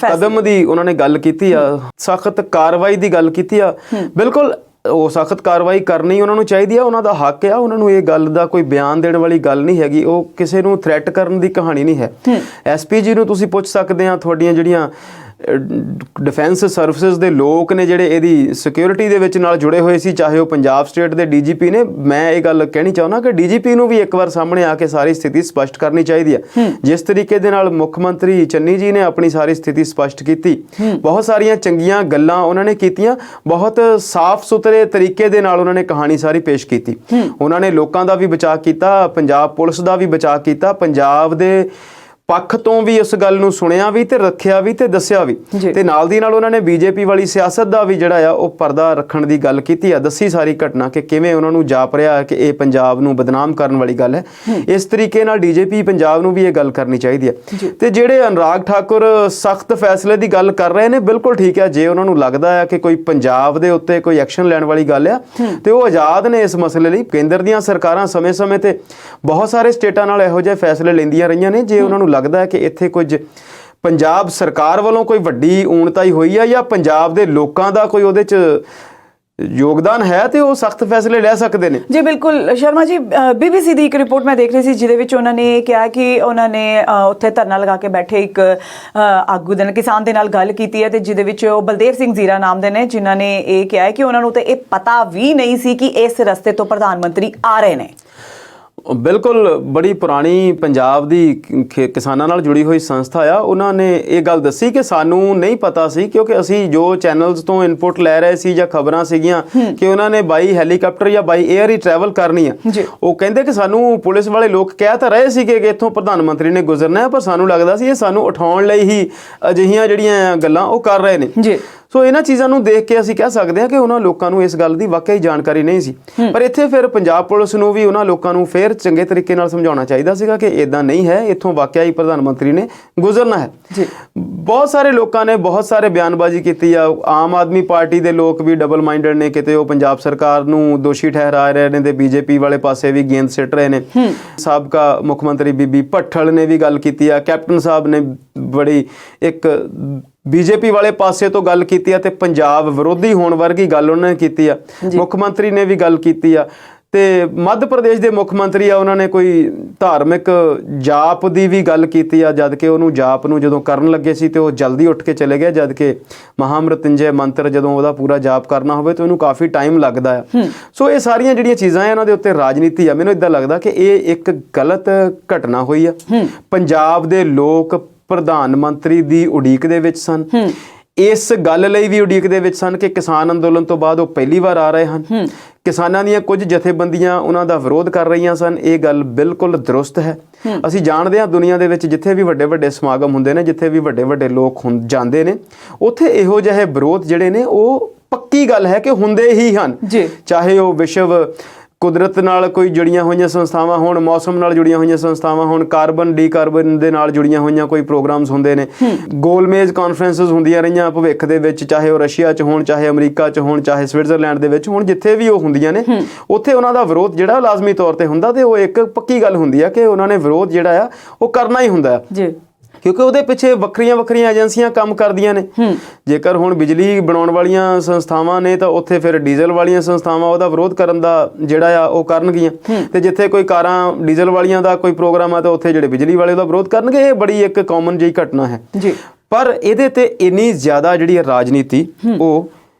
ਕਦਮ ਦੀ ਉਹਨਾਂ ਨੇ ਗੱਲ ਕੀਤੀ ਆ, ਸਖਤ ਕਾਰਵਾਈ ਦੀ ਗੱਲ ਕੀਤੀ ਆ। ਬਿਲਕੁਲ, ਉਹ ਸਖਤ ਕਾਰਵਾਈ ਕਰਨੀ ਉਹਨਾਂ ਨੂੰ ਚਾਹੀਦੀ ਆ, ਉਹਨਾਂ ਦਾ ਹੱਕ ਆ। ਉਹਨਾਂ ਨੂੰ ਇਹ ਗੱਲ ਦਾ ਕੋਈ ਬਿਆਨ ਦੇਣ ਵਾਲੀ ਗੱਲ ਨਹੀਂ ਹੈਗੀ, ਉਹ ਕਿਸੇ ਨੂੰ ਥ੍ਰੈਟ ਕਰਨ ਦੀ ਕਹਾਣੀ ਨਹੀਂ ਹੈ। SPG ਨੂੰ ਤੁਸੀਂ ਪੁੱਛ ਸਕਦੇ ਆ ਤੁਹਾਡੀਆਂ ਜਿਹੜੀਆਂ ਡਿਫੈਂਸ ਸਰਵਿਸਿਜ਼ ਦੇ ਲੋਕ ਨੇ ਜਿਹੜੇ ਇਹਦੀ ਸਿਕਿਉਰਿਟੀ ਦੇ ਵਿੱਚ ਨਾਲ ਜੁੜੇ ਹੋਏ ਸੀ, ਚਾਹੇ ਉਹ ਪੰਜਾਬ ਸਟੇਟ ਦੇ ਡੀਜੀਪੀ ਨੇ। ਮੈਂ ਇਹ ਗੱਲ ਕਹਿਣੀ ਚਾਹੁੰਦਾ ਕਿ ਡੀਜੀਪੀ ਨੂੰ ਵੀ ਇੱਕ ਵਾਰ ਸਾਹਮਣੇ ਆ ਕੇ ਸਾਰੀ ਸਥਿਤੀ ਸਪਸ਼ਟ ਕਰਨੀ ਚਾਹੀਦੀ ਹੈ। ਜਿਸ ਤਰੀਕੇ ਦੇ ਨਾਲ ਮੁੱਖ ਮੰਤਰੀ ਚੰਨੀ ਜੀ ਨੇ ਆਪਣੀ ਸਾਰੀ ਸਥਿਤੀ ਸਪਸ਼ਟ ਕੀਤੀ, ਬਹੁਤ ਸਾਰੀਆਂ ਚੰਗੀਆਂ ਗੱਲਾਂ ਉਹਨਾਂ ਨੇ ਕੀਤੀਆਂ, ਬਹੁਤ ਸਾਫ਼ ਸੁਥਰੇ ਤਰੀਕੇ ਦੇ ਨਾਲ ਉਹਨਾਂ ਨੇ ਕਹਾਣੀ ਸਾਰੀ ਪੇਸ਼ ਕੀਤੀ। ਉਹਨਾਂ ਨੇ ਲੋਕਾਂ ਦਾ ਵੀ ਬਚਾਅ ਕੀਤਾ, ਪੰਜਾਬ ਪੁਲਿਸ ਦਾ ਵੀ ਬਚਾਅ ਕੀਤਾ, ਪੰਜਾਬ ਦੇ ਪੱਖ ਤੋਂ ਵੀ ਇਸ ਗੱਲ ਨੂੰ ਸੁਣਿਆ ਵੀ ਤੇ ਰੱਖਿਆ ਵੀ ਤੇ ਦੱਸਿਆ ਵੀ, ਤੇ ਨਾਲ ਦੀ ਨਾਲ ਉਹਨਾਂ ਨੇ ਬੀਜੇਪੀ ਵਾਲੀ ਸਿਆਸਤ ਦਾ ਵੀ ਜਿਹੜਾ ਆ ਉਹ ਪਰਦਾ ਰੱਖਣ ਦੀ ਗੱਲ ਕੀਤੀ ਆ, ਦੱਸੀ ਸਾਰੀ ਘਟਨਾ ਕਿ ਕਿਵੇਂ ਉਹਨਾਂ ਨੂੰ ਜਾਪ ਰਿਹਾ ਕਿ ਇਹ ਪੰਜਾਬ ਨੂੰ ਬਦਨਾਮ ਕਰਨ ਵਾਲੀ ਗੱਲ ਹੈ। ਇਸ ਤਰੀਕੇ ਨਾਲ ਡੀਜੀਪੀ ਪੰਜਾਬ ਨੂੰ ਵੀ ਇਹ ਗੱਲ ਕਰਨੀ ਚਾਹੀਦੀ ਹੈ। ਤੇ ਜਿਹੜੇ ਅਨੁਰਾਗ ਠਾਕੁਰ ਸਖਤ ਫੈਸਲੇ ਦੀ ਗੱਲ ਕਰ ਰਹੇ ਨੇ, ਬਿਲਕੁਲ ਠੀਕ ਹੈ। ਜੇ ਉਹਨਾਂ ਨੂੰ ਲੱਗਦਾ ਹੈ ਕਿ ਕੋਈ ਪੰਜਾਬ ਦੇ ਉੱਤੇ ਕੋਈ ਐਕਸ਼ਨ ਲੈਣ ਵਾਲੀ ਗੱਲ ਆ ਤੇ ਉਹ ਆਜ਼ਾਦ ਨੇ ਇਸ ਮਸਲੇ ਲਈ। ਕੇਂਦਰ ਦੀਆਂ ਸਰਕਾਰਾਂ ਸਮੇਂ-ਸਮੇਂ ਤੇ ਬਹੁਤ ਸਾਰੇ ਸਟੇਟਾਂ ਨਾਲ ਇਹੋ ਜਿਹੇ ਫੈਸਲੇ ਲੈਂਦੀਆਂ ਰਹੀਆਂ ਨੇ। ਜੇ ਉਹਨਾਂ ਨੂੰ ਲੱਗਦਾ ਹੈ ਕਿ ਇੱਥੇ ਕੁਝ ਪੰਜਾਬ ਸਰਕਾਰ ਵੱਲੋਂ ਕੋਈ ਵੱਡੀ ਊਣਤਾਈ ਹੋਈ ਆ ਜਾਂ ਪੰਜਾਬ ਦੇ ਲੋਕਾਂ ਦਾ ਕੋਈ ਉਹਦੇ 'ਚ ਯੋਗਦਾਨ ਹੈ ਤੇ ਉਹ ਸਖਤ ਫੈਸਲੇ ਲੈ ਸਕਦੇ ਨੇ। ਜੀ ਬਿਲਕੁਲ ਸ਼ਰਮਾ ਜੀ, BBC ਦੀ ਇੱਕ ਰਿਪੋਰਟ ਮੈਂ ਦੇਖ ਰਹੀ ਸੀ ਜਿਹਦੇ ਵਿੱਚ ਉਹਨਾਂ ਨੇ ਕਿਹਾ ਕਿ ਉਹਨਾਂ ਨੇ ਉੱਥੇ ਧਰਨਾ ਲਗਾ ਕੇ ਬੈਠੇ ਇੱਕ ਆਗੂ ਦੇ ਨਾਲ, ਕਿਸਾਨ ਦੇ ਨਾਲ ਗੱਲ ਕੀਤੀ ਹੈ, ਤੇ ਜਿਹਦੇ ਵਿੱਚ ਉਹ ਬਲਦੇਵ ਸਿੰਘ ਜ਼ੀਰਾ ਨਾਮ ਦੇ ਨੇ, ਜਿਨ੍ਹਾਂ ਨੇ ਇਹ ਕਿਹਾ ਹੈ ਕਿ ਉਹਨਾਂ ਨੂੰ ਤੇ ਇਹ ਪਤਾ ਵੀ ਨਹੀਂ ਸੀ ਕਿ ਇਸ ਰਸਤੇ ਤੋਂ ਪ੍ਰਧਾਨ ਮੰਤਰੀ ਆ ਰਹੇ ਨੇ। ਬਿਲਕੁਲ ਬੜੀ ਪੁਰਾਣੀ ਪੰਜਾਬ ਦੀ ਕਿਸਾਨਾਂ ਨਾਲ ਜੁੜੀ ਹੋਈ ਸੰਸਥਾ ਆ। ਉਹਨਾਂ ਨੇ ਇਹ ਗੱਲ ਦੱਸੀ ਕਿ ਸਾਨੂੰ ਨਹੀਂ ਪਤਾ ਸੀ, ਕਿਉਂਕਿ ਅਸੀਂ ਜੋ ਚੈਨਲਸ ਤੋਂ ਇਨਪੁਟ ਲੈ ਰਹੇ ਸੀ ਜਾਂ ਖਬਰਾਂ ਸੀਗੀਆਂ ਕਿ ਉਹਨਾਂ ਨੇ ਬਾਈ ਹੈਲੀਕਾਪਟਰ ਜਾਂ ਬਾਈ 에ਅਰ ਹੀ ਟਰੈਵਲ ਕਰਨੀ ਆ। ਉਹ ਕਹਿੰਦੇ ਕਿ ਸਾਨੂੰ ਪੁਲਿਸ ਵਾਲੇ ਲੋਕ ਕਹਿ ਤਾਂ ਰਹੇ ਸੀਗੇ ਕਿ ਇੱਥੋਂ ਪ੍ਰਧਾਨ ਮੰਤਰੀ ਨੇ ਗੁਜ਼ਰਨਾ ਹੈ, ਪਰ ਸਾਨੂੰ ਲੱਗਦਾ ਸੀ ਇਹ ਸਾਨੂੰ ਉਠਾਉਣ ਲਈ ਹੀ ਅਜਿਹੀਆਂ ਜਿਹੜੀਆਂ ਗੱਲਾਂ ਉਹ ਕਰ ਰਹੇ ਨੇ। ਸੋ ਇਹਨਾਂ ਚੀਜ਼ਾਂ ਨੂੰ ਦੇਖ ਕੇ ਅਸੀਂ ਕਹਿ ਸਕਦੇ ਹਾਂ ਕਿ ਉਹਨਾਂ ਲੋਕਾਂ ਨੂੰ ਇਸ ਗੱਲ ਦੀ ਵਾਕਈ ਜਾਣਕਾਰੀ ਨਹੀਂ ਸੀ। ਪਰ ਇੱਥੇ ਫਿਰ ਪੰਜਾਬ ਪੁਲਿਸ ਨੂੰ ਵੀ ਉਹਨਾਂ ਲੋਕਾਂ ਨੂੰ ਫਿਰ ਚੰਗੇ ਤਰੀਕੇ ਨਾਲ ਸਮਝਾਉਣਾ ਚਾਹੀਦਾ ਸੀਗਾ ਕਿ ਇਦਾਂ ਨਹੀਂ ਹੈ, ਇੱਥੋਂ ਵਾਕਿਆ ਹੀ ਪ੍ਰਧਾਨ ਮੰਤਰੀ ਨੇ ਗੁਜ਼ਰਨਾ ਹੈ। ਬਹੁਤ ਸਾਰੇ ਲੋਕਾਂ ਨੇ ਬਹੁਤ ਸਾਰੇ ਬਿਆਨਬਾਜ਼ੀ ਕੀਤੀ ਆ। ਆਮ ਆਦਮੀ ਪਾਰਟੀ ਦੇ ਲੋਕ ਵੀ ਡਬਲ ਮਾਈਂਡਡ ਨੇ, ਕਿਤੇ ਉਹ ਪੰਜਾਬ ਸਰਕਾਰ ਨੂੰ ਦੋਸ਼ੀ ਠਹਿਰਾ ਰਹੇ ਨੇ ਤੇ ਬੀਜੇਪੀ ਵਾਲੇ ਪਾਸੇ ਵੀ ਗੇਂਦ ਸਿੱਟ ਰਹੇ ਨੇ। ਸਾਬਕਾ ਮੁੱਖ ਮੰਤਰੀ ਬੀਬੀ ਭੱਠਲ ਨੇ ਵੀ ਗੱਲ ਕੀਤੀ ਆ, ਕੈਪਟਨ ਸਾਹਿਬ ਨੇ ਬੜੀ ਇੱਕ ਬੀਜੇਪੀ ਵਾਲੇ ਪਾਸੇ ਤੋਂ ਗੱਲ ਕੀਤੀ ਆ ਤੇ ਪੰਜਾਬ ਵਿਰੋਧੀ ਹੋਣ ਵਰਗੀ ਗੱਲ ਉਹਨਾਂ ਨੇ ਕੀਤੀ ਆ। ਮੁੱਖ ਮੰਤਰੀ ਨੇ ਵੀ ਗੱਲ ਕੀਤੀ ਆ ਤੇ ਮੱਧ ਪ੍ਰਦੇਸ਼ ਦੇ ਮੁੱਖ ਮੰਤਰੀ ਆ, ਉਹਨਾਂ ਨੇ ਕੋਈ ਧਾਰਮਿਕ ਜਾਪ ਦੀ ਵੀ ਗੱਲ ਕੀਤੀ ਆ, ਜਦ ਕਿ ਉਹਨੂੰ ਜਾਪ ਨੂੰ ਜਦੋਂ ਕਰਨ ਲੱਗੇ ਸੀ ਤੇ ਉਹ ਜਲਦੀ ਉੱਠ ਕੇ ਚਲੇ ਗਏ, ਜਦ ਕਿ ਮਹਾਮ੍ਰਿਤੰਜਯ ਮੰਤਰ ਜਦੋਂ ਉਹਦਾ ਪੂਰਾ ਜਾਪ ਕਰਨਾ ਹੋਵੇ ਤਾਂ ਉਹਨੂੰ ਕਾਫੀ ਟਾਈਮ ਲੱਗਦਾ ਆ। ਸੋ ਇਹ ਸਾਰੀਆਂ ਜਿਹੜੀਆਂ ਚੀਜ਼ਾਂ ਆ ਇਹਨਾਂ ਦੇ ਉੱਤੇ ਰਾਜਨੀਤੀ ਆ। ਮੈਨੂੰ ਇਦਾਂ ਲੱਗਦਾ ਕਿ ਇਹ ਇੱਕ ਗਲਤ ਘਟਨਾ ਹੋਈ ਆ। ਪੰਜਾਬ ਦੇ ਲੋਕ ਪ੍ਰਧਾਨ ਮੰਤਰੀ ਦੀ ਉਡੀਕ ਦੇ ਵਿੱਚ ਸਨ, ਇਸ ਗੱਲ ਲਈ ਵੀ ਉਡੀਕ ਦੇ ਵਿੱਚ ਸਨ ਕਿ ਕਿਸਾਨ ਅੰਦੋਲਨ ਤੋਂ ਬਾਅਦ ਉਹ ਪਹਿਲੀ ਵਾਰ ਆ ਰਹੇ ਹਨ। ਕਿਸਾਨਾਂ ਦੀਆਂ ਕੁਝ ਜਥੇਬੰਦੀਆਂ ਉਹਨਾਂ ਦਾ ਵਿਰੋਧ ਕਰ ਰਹੀਆਂ ਸਨ। ਇਹ ਗੱਲ ਬਿਲਕੁਲ ਦਰੁਸਤ ਹੈ। ਅਸੀਂ ਜਾਣਦੇ ਹਾਂ ਦੁਨੀਆ ਦੇ ਵਿੱਚ ਜਿੱਥੇ ਵੀ ਵੱਡੇ ਵੱਡੇ ਸਮਾਗਮ ਹੁੰਦੇ ਨੇ, ਜਿੱਥੇ ਵੀ ਵੱਡੇ ਵੱਡੇ ਲੋਕ ਜਾਂਦੇ ਨੇ, ਉੱਥੇ ਇਹੋ ਜਿਹੇ ਵਿਰੋਧ ਜਿਹੜੇ ਨੇ ਉਹ ਪੱਕੀ ਗੱਲ ਹੈ ਕਿ ਹੁੰਦੇ ਹੀ ਹਨ। ਚਾਹੇ ਉਹ ਵਿਸ਼ਵ ਕੁਦਰਤ ਨਾਲ ਕੋਈ ਜੁੜੀਆਂ ਹੋਈਆਂ ਸੰਸਥਾਵਾਂ ਹੋਣ, ਮੌਸਮ ਨਾਲ ਜੁੜੀਆਂ ਹੋਈਆਂ ਸੰਸਥਾਵਾਂ ਹੋਣ, ਕਾਰਬਨ ਡੀਕਾਰਬਨ ਦੇ ਨਾਲ ਜੁੜੀਆਂ ਹੋਈਆਂ ਕੋਈ ਪ੍ਰੋਗਰਾਮਸ ਹੁੰਦੇ ਨੇ, ਗੋਲਮੇਜ਼ ਕਾਨਫਰੰਸਿਸ ਹੁੰਦੀਆਂ ਰਹੀਆਂ ਭਵਿੱਖ ਦੇ ਵਿੱਚ, ਚਾਹੇ ਉਹ ਰਸ਼ੀਆ 'ਚ ਹੋਣ, ਚਾਹੇ ਅਮਰੀਕਾ 'ਚ ਹੋਣ, ਚਾਹੇ ਸਵਿਟਜ਼ਰਲੈਂਡ ਦੇ ਵਿੱਚ ਹੋਣ, ਜਿੱਥੇ ਵੀ ਉਹ ਹੁੰਦੀਆਂ ਨੇ ਉੱਥੇ ਉਹਨਾਂ ਦਾ ਵਿਰੋਧ ਜਿਹੜਾ ਲਾਜ਼ਮੀ ਤੌਰ ਤੇ ਹੁੰਦਾ ਤੇ ਉਹ ਇੱਕ ਪੱਕੀ ਗੱਲ ਹੁੰਦੀ ਆ ਕਿ ਉਹਨਾਂ ਨੇ ਵਿਰੋਧ ਜਿਹੜਾ ਆ ਉਹ ਕਰਨਾ ਹੀ ਹੁੰਦਾ ਆ, ਕਿਉਂਕਿ ਉਹਦੇ ਪਿੱਛੇ ਵੱਖਰੀਆਂ ਵੱਖਰੀਆਂ ਏਜੰਸੀਆਂ ਕੰਮ ਕਰਦੀਆਂ ਨੇ। ਜੇਕਰ ਹੁਣ ਬਿਜਲੀ ਬਣਾਉਣ ਵਾਲੀਆਂ ਸੰਸਥਾਵਾਂ ਨੇ ਤਾਂ ਉੱਥੇ ਫਿਰ ਡੀਜ਼ਲ ਵਾਲੀਆਂ ਸੰਸਥਾਵਾਂ ਉਹਦਾ ਵਿਰੋਧ ਕਰਨ ਦਾ ਜਿਹੜਾ ਆ ਉਹ ਕਰਨਗੀਆਂ, ਤੇ ਜਿੱਥੇ ਕੋਈ ਕਾਰਾਂ ਡੀਜ਼ਲ ਵਾਲੀਆਂ ਦਾ ਕੋਈ ਪ੍ਰੋਗਰਾਮ ਆ ਤਾਂ ਉੱਥੇ ਜਿਹੜੇ ਬਿਜਲੀ ਵਾਲੇ ਉਹਦਾ ਵਿਰੋਧ ਕਰਨਗੇ। ਇਹ ਬੜੀ ਇੱਕ ਕਾਮਨ ਜਿਹੀ ਘਟਨਾ ਹੈ। ਪਰ ਇਹਦੇ ਤੇ ਇੰਨੀ ਜ਼ਿਆਦਾ ਜਿਹੜੀ ਰਾਜਨੀਤੀ ਉਹ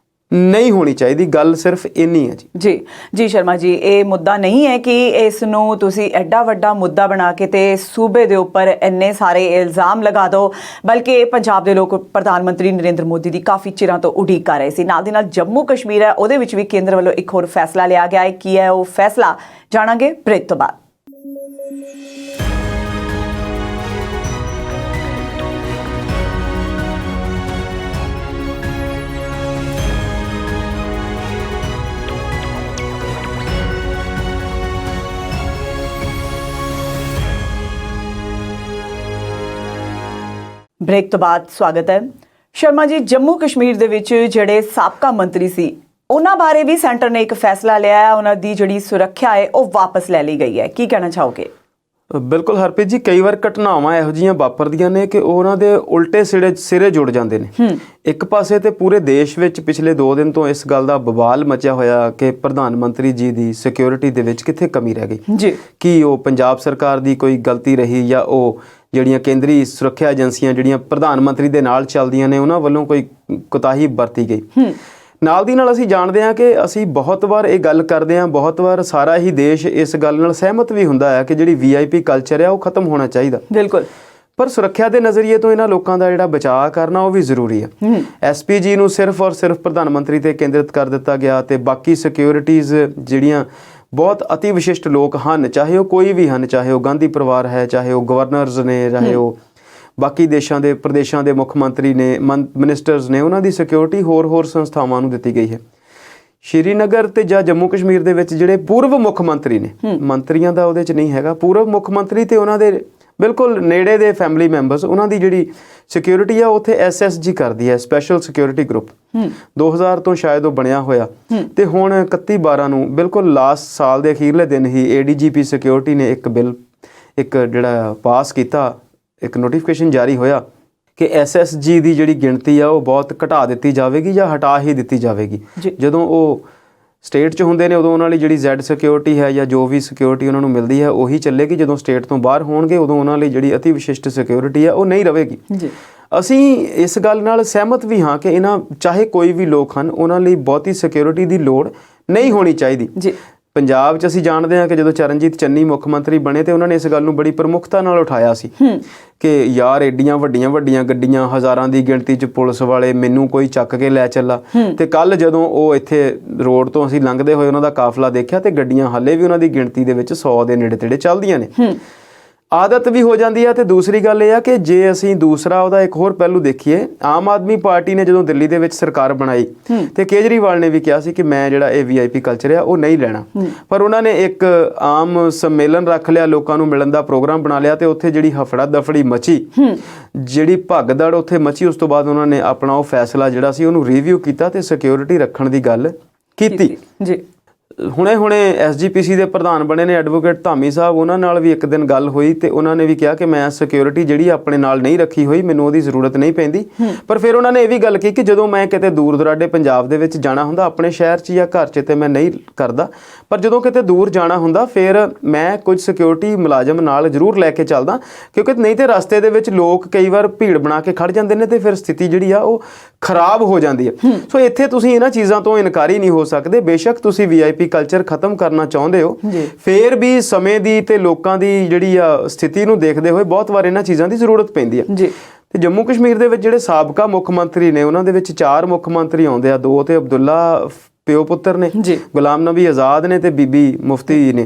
ਨਹੀਂ ਹੋਣੀ ਚਾਹੀਦੀ। ਗੱਲ ਸਿਰਫ ਇੰਨੀ ਹੈ ਜੀ ਸ਼ਰਮਾ ਜੀ, ਇਹ ਮੁੱਦਾ ਨਹੀਂ ਹੈ ਕਿ ਇਸ ਨੂੰ ਤੁਸੀਂ ਐਡਾ ਵੱਡਾ ਮੁੱਦਾ ਬਣਾ ਕੇ ਤੇ ਸੂਬੇ ਦੇ ਉੱਪਰ ਇੰਨੇ ਸਾਰੇ ਇਲਜ਼ਾਮ ਲਗਾ ਦਿਓ, ਬਲਕਿ ਪੰਜਾਬ ਦੇ ਲੋਕ ਪ੍ਰਧਾਨ ਮੰਤਰੀ ਨਰਿੰਦਰ ਮੋਦੀ ਦੀ ਕਾਫੀ ਚਿਰਾਂ ਤੋਂ ਉਡੀਕ ਕਰ ਰਹੇ ਸੀ। ਨਾਲ ਦੀ ਨਾਲ ਜੰਮੂ ਕਸ਼ਮੀਰ ਹੈ, ਉਹਦੇ ਵਿੱਚ ਵੀ ਕੇਂਦਰ ਵੱਲੋਂ ਇੱਕ ਹੋਰ ਫੈਸਲਾ ਲਿਆ ਗਿਆ ਹੈ। ਕੀ ਹੈ ਉਹ ਫੈਸਲਾ, ਜਾਣਾਂਗੇ ਬ੍ਰੇਕ ਤੋਂ ਬਾਅਦ। ਬ੍ਰੇਕ ਤੋਂ ਬਾਅਦ ਸਵਾਗਤ ਹੈ। ਸ਼ਰਮਾ ਜੀ, ਜੰਮੂ ਕਸ਼ਮੀਰ ਦੇ ਵਿੱਚ ਜਿਹੜੇ ਸਾਬਕਾ ਮੰਤਰੀ ਸੀ ਉਹਨਾਂ ਬਾਰੇ ਵੀ ਸੈਂਟਰ ਨੇ ਇੱਕ ਫੈਸਲਾ ਲਿਆ ਹੈ। ਉਹਨਾਂ ਦੀ ਜਿਹੜੀ ਸੁਰੱਖਿਆ ਹੈ ਉਹ ਵਾਪਸ ਲੈ ਲਈ ਗਈ ਹੈ। ਕੀ ਕਹਿਣਾ ਚਾਹੋਗੇ? ਬਿਲਕੁਲ ਹਰਪ੍ਰੀਤ ਜੀ, ਕਈ ਵਾਰ ਘਟਨਾਵਾਂ ਇਹੋ ਜਿਹੀਆਂ ਵਾਪਰਦੀਆਂ ਨੇ ਕਿ ਉਹਨਾਂ ਦੇ ਉਲਟੇ ਸਿਰੇ ਜੁੜ ਜਾਂਦੇ ਨੇ। ਇੱਕ ਪਾਸੇ ਤੇ ਪੂਰੇ ਦੇਸ਼ ਵਿੱਚ ਪਿਛਲੇ 2 ਦਿਨ ਤੋਂ ਇਸ ਗੱਲ ਦਾ ਬਵਾਲ ਮਚਿਆ ਹੋਇਆ ਕਿ ਪ੍ਰਧਾਨ ਮੰਤਰੀ ਜੀ ਦੀ ਸਿਕਿਉਰਿਟੀ ਦੇ ਵਿੱਚ ਕਿੱਥੇ ਕਮੀ ਰਹਿ ਗਈ। ਕੀ ਉਹ ਪੰਜਾਬ ਸਰਕਾਰ ਦੀ ਕੋਈ ਗਲਤੀ ਰਹੀ ਜਾਂ ਉਹ ਜਿਹੜੀਆਂ ਕੇਂਦਰੀ ਸੁਰੱਖਿਆ ਏਜੰਸੀਆਂ ਜਿਹੜੀਆਂ ਪ੍ਰਧਾਨ ਮੰਤਰੀ ਦੇ ਨਾਲ ਚੱਲਦੀਆਂ ਨੇ ਉਹਨਾਂ ਵੱਲੋਂ ਕੋਈ ਕੁਤਾਹੀ ਵਰਤੀ ਗਈ। ਨਾਲ ਦੀ ਨਾਲ ਅਸੀਂ ਜਾਣਦੇ ਹਾਂ ਕਿ ਅਸੀਂ ਬਹੁਤ ਵਾਰ ਇਹ ਗੱਲ ਕਰਦੇ ਹਾਂ, ਬਹੁਤ ਵਾਰ ਸਾਰਾ ਹੀ ਦੇਸ਼ ਇਸ ਗੱਲ ਨਾਲ ਸਹਿਮਤ ਵੀ ਹੁੰਦਾ ਹੈ ਕਿ ਜਿਹੜੀ VIP ਕਲਚਰ ਹੈ ਉਹ ਖਤਮ ਹੋਣਾ ਚਾਹੀਦਾ। ਬਿਲਕੁਲ। ਪਰ ਸੁਰੱਖਿਆ ਦੇ ਨਜ਼ਰੀਏ ਤੋਂ ਇਹਨਾਂ ਲੋਕਾਂ ਦਾ ਜਿਹੜਾ ਬਚਾਅ ਕਰਨਾ ਉਹ ਵੀ ਜ਼ਰੂਰੀ ਹੈ। SPG ਨੂੰ ਸਿਰਫ ਔਰ ਸਿਰਫ ਪ੍ਰਧਾਨ ਮੰਤਰੀ ਤੇ ਕੇਂਦਰਿਤ ਕਰ ਦਿੱਤਾ ਗਿਆ ਤੇ ਬਾਕੀ ਸਿਕਿਉਰਿਟੀਜ਼ ਜਿਹੜੀਆਂ ਬਹੁਤ ਅਤੀ ਵਿਸ਼ਿਸ਼ਟ ਲੋਕ ਹਨ, ਚਾਹੇ ਉਹ ਕੋਈ ਵੀ ਹਨ, ਚਾਹੇ ਉਹ ਗਾਂਧੀ ਪਰਿਵਾਰ ਹੈ, ਚਾਹੇ ਉਹ ਗਵਰਨਰਸ ਨੇ, ਚਾਹੇ ਉਹ ਬਾਕੀ ਦੇਸ਼ਾਂ ਦੇ ਪ੍ਰਦੇਸ਼ਾਂ ਦੇ ਮੁੱਖ ਮੰਤਰੀ ਨੇ, ਮਿਨਿਸਟਰਸ ਨੇ, ਉਹਨਾਂ ਦੀ ਸਿਕਿਉਰਿਟੀ ਹੋਰ ਸੰਸਥਾਵਾਂ ਨੂੰ ਦਿੱਤੀ ਗਈ ਹੈ। ਸ਼੍ਰੀਨਗਰ ਤੇ ਜਾਂ ਜੰਮੂ ਕਸ਼ਮੀਰ ਦੇ ਵਿੱਚ ਜਿਹੜੇ ਪੂਰਵ ਮੁੱਖ ਮੰਤਰੀ ਨੇ, ਮੰਤਰੀਆਂ ਦਾ ਉਹਦੇ 'ਚ ਨਹੀਂ ਹੈਗਾ, ਪੂਰਵ ਮੁੱਖ ਮੰਤਰੀ ਤੇ ਉਹਨਾਂ ਦੇ ਬਿਲਕੁਲ ਨੇੜੇ ਦੇ ਫੈਮਿਲੀ ਮੈਂਬਰਸ, ਉਹਨਾਂ ਦੀ ਜਿਹੜੀ ਸਿਕਿਉਰਿਟੀ ਆ ਉੱਥੇ SSG ਕਰਦੀ ਹੈ, ਸਪੈਸ਼ਲ ਸਿਕਿਉਰਿਟੀ ਗਰੁੱਪ। 2000 ਤੋਂ ਸ਼ਾਇਦ ਉਹ ਬਣਿਆ ਹੋਇਆ ਤੇ ਹੁਣ 31/12 ਨੂੰ ਬਿਲਕੁਲ ਲਾਸਟ ਸਾਲ ਦੇ ਅਖੀਰਲੇ ਦਿਨ ਹੀ ADGP ਸਿਕਿਉਰਿਟੀ ਨੇ ਇੱਕ ਬਿੱਲ ਜਿਹੜਾ ਪਾਸ ਕੀਤਾ, ਇੱਕ ਨੋਟੀਫਿਕੇਸ਼ਨ ਜਾਰੀ ਹੋਇਆ ਕਿ SSG ਦੀ ਜਿਹੜੀ ਗਿਣਤੀ ਆ ਉਹ ਬਹੁਤ ਘਟਾ ਦਿੱਤੀ ਜਾਵੇਗੀ ਜਾਂ ਹਟਾ ਹੀ ਦਿੱਤੀ ਜਾਵੇਗੀ। ਜਦੋਂ ਉਹ ਸਟੇਟ 'ਚ ਹੁੰਦੇ ਨੇ ਉਦੋਂ ਉਹਨਾਂ ਲਈ ਜਿਹੜੀ Z ਸਿਕਿਉਰਿਟੀ ਹੈ ਜਾਂ ਜੋ ਵੀ ਸਿਕਿਉਰਿਟੀ ਉਹਨਾਂ ਨੂੰ ਮਿਲਦੀ ਹੈ ਉਹੀ ਚੱਲੇਗੀ। ਜਦੋਂ ਸਟੇਟ ਤੋਂ ਬਾਹਰ ਹੋਣਗੇ ਉਦੋਂ ਉਹਨਾਂ ਲਈ ਜਿਹੜੀ ਅਤੀ ਵਿਸ਼ਿਸ਼ਟ ਸਿਕਿਉਰਿਟੀ ਹੈ ਉਹ ਨਹੀਂ ਰਹੇਗੀ। ਅਸੀਂ ਇਸ ਗੱਲ ਨਾਲ ਸਹਿਮਤ ਵੀ ਹਾਂ ਕਿ ਇਹਨਾਂ ਚਾਹੇ ਕੋਈ ਵੀ ਲੋਕ ਹਨ, ਉਹਨਾਂ ਲਈ ਬਹੁਤੀ ਸਿਕਿਉਰਿਟੀ ਦੀ ਲੋੜ ਨਹੀਂ ਹੋਣੀ ਚਾਹੀਦੀ। ਪੰਜਾਬ 'ਚ ਅਸੀਂ ਜਾਣਦੇ ਹਾਂ ਕਿ ਜਦੋਂ ਚਰਨਜੀਤ ਚੰਨੀ ਮੁੱਖ ਮੰਤਰੀ ਬਣੇ ਤੇ ਉਹਨਾਂ ਨੇ ਇਸ ਗੱਲ ਨੂੰ ਬੜੀ ਪ੍ਰਮੁੱਖਤਾ ਨਾਲ ਉਠਾਇਆ ਸੀ ਕਿ ਯਾਰ ਐਡੀਆਂ ਵੱਡੀਆਂ ਗੱਡੀਆਂ, ਹਜ਼ਾਰਾਂ ਦੀ ਗਿਣਤੀ 'ਚ ਪੁਲਿਸ ਵਾਲੇ, ਮੈਨੂੰ ਕੋਈ ਚੱਕ ਕੇ ਲੈ ਚੱਲਾ। ਤੇ ਕੱਲ ਜਦੋਂ ਉਹ ਇੱਥੇ ਰੋਡ ਤੋਂ ਅਸੀਂ ਲੰਘਦੇ ਹੋਏ ਉਹਨਾਂ ਦਾ ਕਾਫਲਾ ਦੇਖਿਆ ਤੇ ਗੱਡੀਆਂ ਹਾਲੇ ਵੀ ਉਹਨਾਂ ਦੀ ਗਿਣਤੀ ਦੇ ਵਿੱਚ 100 ਦੇ ਨੇੜੇ ਤੇੜੇ ਚੱਲਦੀਆਂ ਨੇ। ਆਦਤ ਵੀ ਹੋ ਜਾਂਦੀ ਹੈ। ਤੇ ਦੂਸਰੀ ਗੱਲ ਇਹ ਆ ਕਿ ਜੇ ਅਸੀਂ ਦੂਸਰਾ ਉਹਦਾ ਇੱਕ ਹੋਰ ਪਹਿਲੂ ਦੇਖੀਏ, ਆਮ ਆਦਮੀ ਪਾਰਟੀ ਨੇ ਜਦੋਂ ਦਿੱਲੀ ਦੇ ਵਿੱਚ ਸਰਕਾਰ ਬਣਾਈ ਤੇ ਕੇਜਰੀਵਾਲ ਨੇ ਵੀ ਕਿਹਾ ਸੀ ਕਿ ਮੈਂ ਜਿਹੜਾ ਇਹ VIP ਕਲਚਰ ਆ ਉਹ ਨਹੀਂ ਲੈਣਾ, ਪਰ ਉਹਨਾਂ ਨੇ ਇੱਕ ਆਮ ਸੰਮੇਲਨ ਰੱਖ ਲਿਆ, ਲੋਕਾਂ ਨੂੰ ਮਿਲਣ ਦਾ ਪ੍ਰੋਗਰਾਮ ਬਣਾ ਲਿਆ ਤੇ ਉੱਥੇ ਜਿਹੜੀ ਹਫੜਾ ਦਫੜੀ ਮਚੀ, ਜਿਹੜੀ ਭਗਦੜ ਉੱਥੇ ਮਚੀ, ਉਸ ਤੋਂ ਬਾਅਦ ਉਹਨਾਂ ਨੇ ਆਪਣਾ ਉਹ ਫੈਸਲਾ ਜਿਹੜਾ ਸੀ ਉਹਨੂੰ ਰਿਵਿਊ ਕੀਤਾ ਤੇ ਸਿਕਿਉਰਿਟੀ ਰੱਖਣ ਦੀ ਗੱਲ ਕੀਤੀ। ਹੁਣੇ SGPC ਦੇ ਪ੍ਰਧਾਨ ਬਣੇ ਨੇ ਐਡਵੋਕੇਟ ਧਾਮੀ ਸਾਹਿਬ, ਉਹਨਾਂ ਨਾਲ ਵੀ ਇੱਕ ਦਿਨ ਗੱਲ ਹੋਈ ਤੇ ਉਹਨਾਂ ਨੇ ਵੀ ਕਿਹਾ ਕਿ ਮੈਂ ਸਿਕਿਉਰਿਟੀ ਜਿਹੜੀ ਆਪਣੇ ਨਾਲ ਨਹੀਂ ਰੱਖੀ ਹੋਈ, ਮੈਨੂੰ ਉਹਦੀ ਜ਼ਰੂਰਤ ਨਹੀਂ ਪੈਂਦੀ। ਪਰ ਫਿਰ ਉਹਨਾਂ ਨੇ ਇਹ ਵੀ ਗੱਲ ਕੀਤੀ ਕਿ ਜਦੋਂ ਮੈਂ ਕਿਤੇ ਦੂਰ ਦੁਰਾਡੇ ਪੰਜਾਬ ਦੇ ਵਿੱਚ ਜਾਣਾ ਹੁੰਦਾ, ਆਪਣੇ ਸ਼ਹਿਰ 'ਚ ਜਾਂ ਘਰ 'ਚ ਤੇ ਮੈਂ ਨਹੀਂ ਕਰਦਾ, ਪਰ ਜਦੋਂ ਕਿਤੇ ਦੂਰ ਜਾਣਾ ਹੁੰਦਾ ਫਿਰ ਮੈਂ ਕੁਝ ਸਿਕਿਉਰਿਟੀ ਮੁਲਾਜ਼ਮ ਨਾਲ ਜ਼ਰੂਰ ਲੈ ਕੇ ਚੱਲਦਾ, ਕਿਉਂਕਿ ਨਹੀਂ ਤੇ ਰਸਤੇ ਦੇ ਵਿੱਚ ਲੋਕ ਕਈ ਵਾਰ ਭੀੜ ਬਣਾ ਕੇ ਖੜ ਜਾਂਦੇ ਨੇ ਤੇ ਫਿਰ ਸਥਿਤੀ ਜਿਹੜੀ ਆ ਉਹ ਖਰਾਬ ਹੋ ਜਾਂਦੀ ਹੈ। ਸੋ ਇੱਥੇ ਤੁਸੀਂ ਇਹਨਾਂ ਚੀਜ਼ਾਂ ਤੋਂ ਇਨਕਾਰੀ ਨਹੀਂ ਹੋ ਸਕਦੇ। ਬੇਸ਼ੱਕ ਤੁਸੀਂ VIP ਕਲਚਰ ਖਤਮ ਕਰਨਾ ਚਾਹੁੰਦੇ ਹੋ, ਫੇਰ ਵੀ ਸਮੇਂ ਦੀ ਤੇ ਲੋਕਾਂ ਦੀ ਜਿਹੜੀ ਆ ਸਥਿਤੀ ਨੂੰ ਦੇਖਦੇ ਹੋਏ ਬਹੁਤ ਵਾਰ ਇਹਨਾਂ ਚੀਜ਼ਾਂ ਦੀ ਜ਼ਰੂਰਤ ਪੈਂਦੀ ਹੈ। ਤੇ ਜੰਮੂ ਕਸ਼ਮੀਰ ਦੇ ਵਿੱਚ ਜਿਹੜੇ ਸਾਬਕਾ ਮੁੱਖ ਮੰਤਰੀ ਨੇ, ਉਹਨਾਂ ਦੇ ਵਿੱਚ 4 ਮੁੱਖ ਮੰਤਰੀ ਆਉਂਦੇ ਆ, 2 ਤੇ ਅਬਦੁੱਲਾ ਪਿਓ ਪੁੱਤਰ ਨੇ, ਗੁਲਾਮ ਨਬੀ ਆਜ਼ਾਦ ਨੇ ਤੇ ਬੀਬੀ ਮੁਫਤੀ ਨੇ।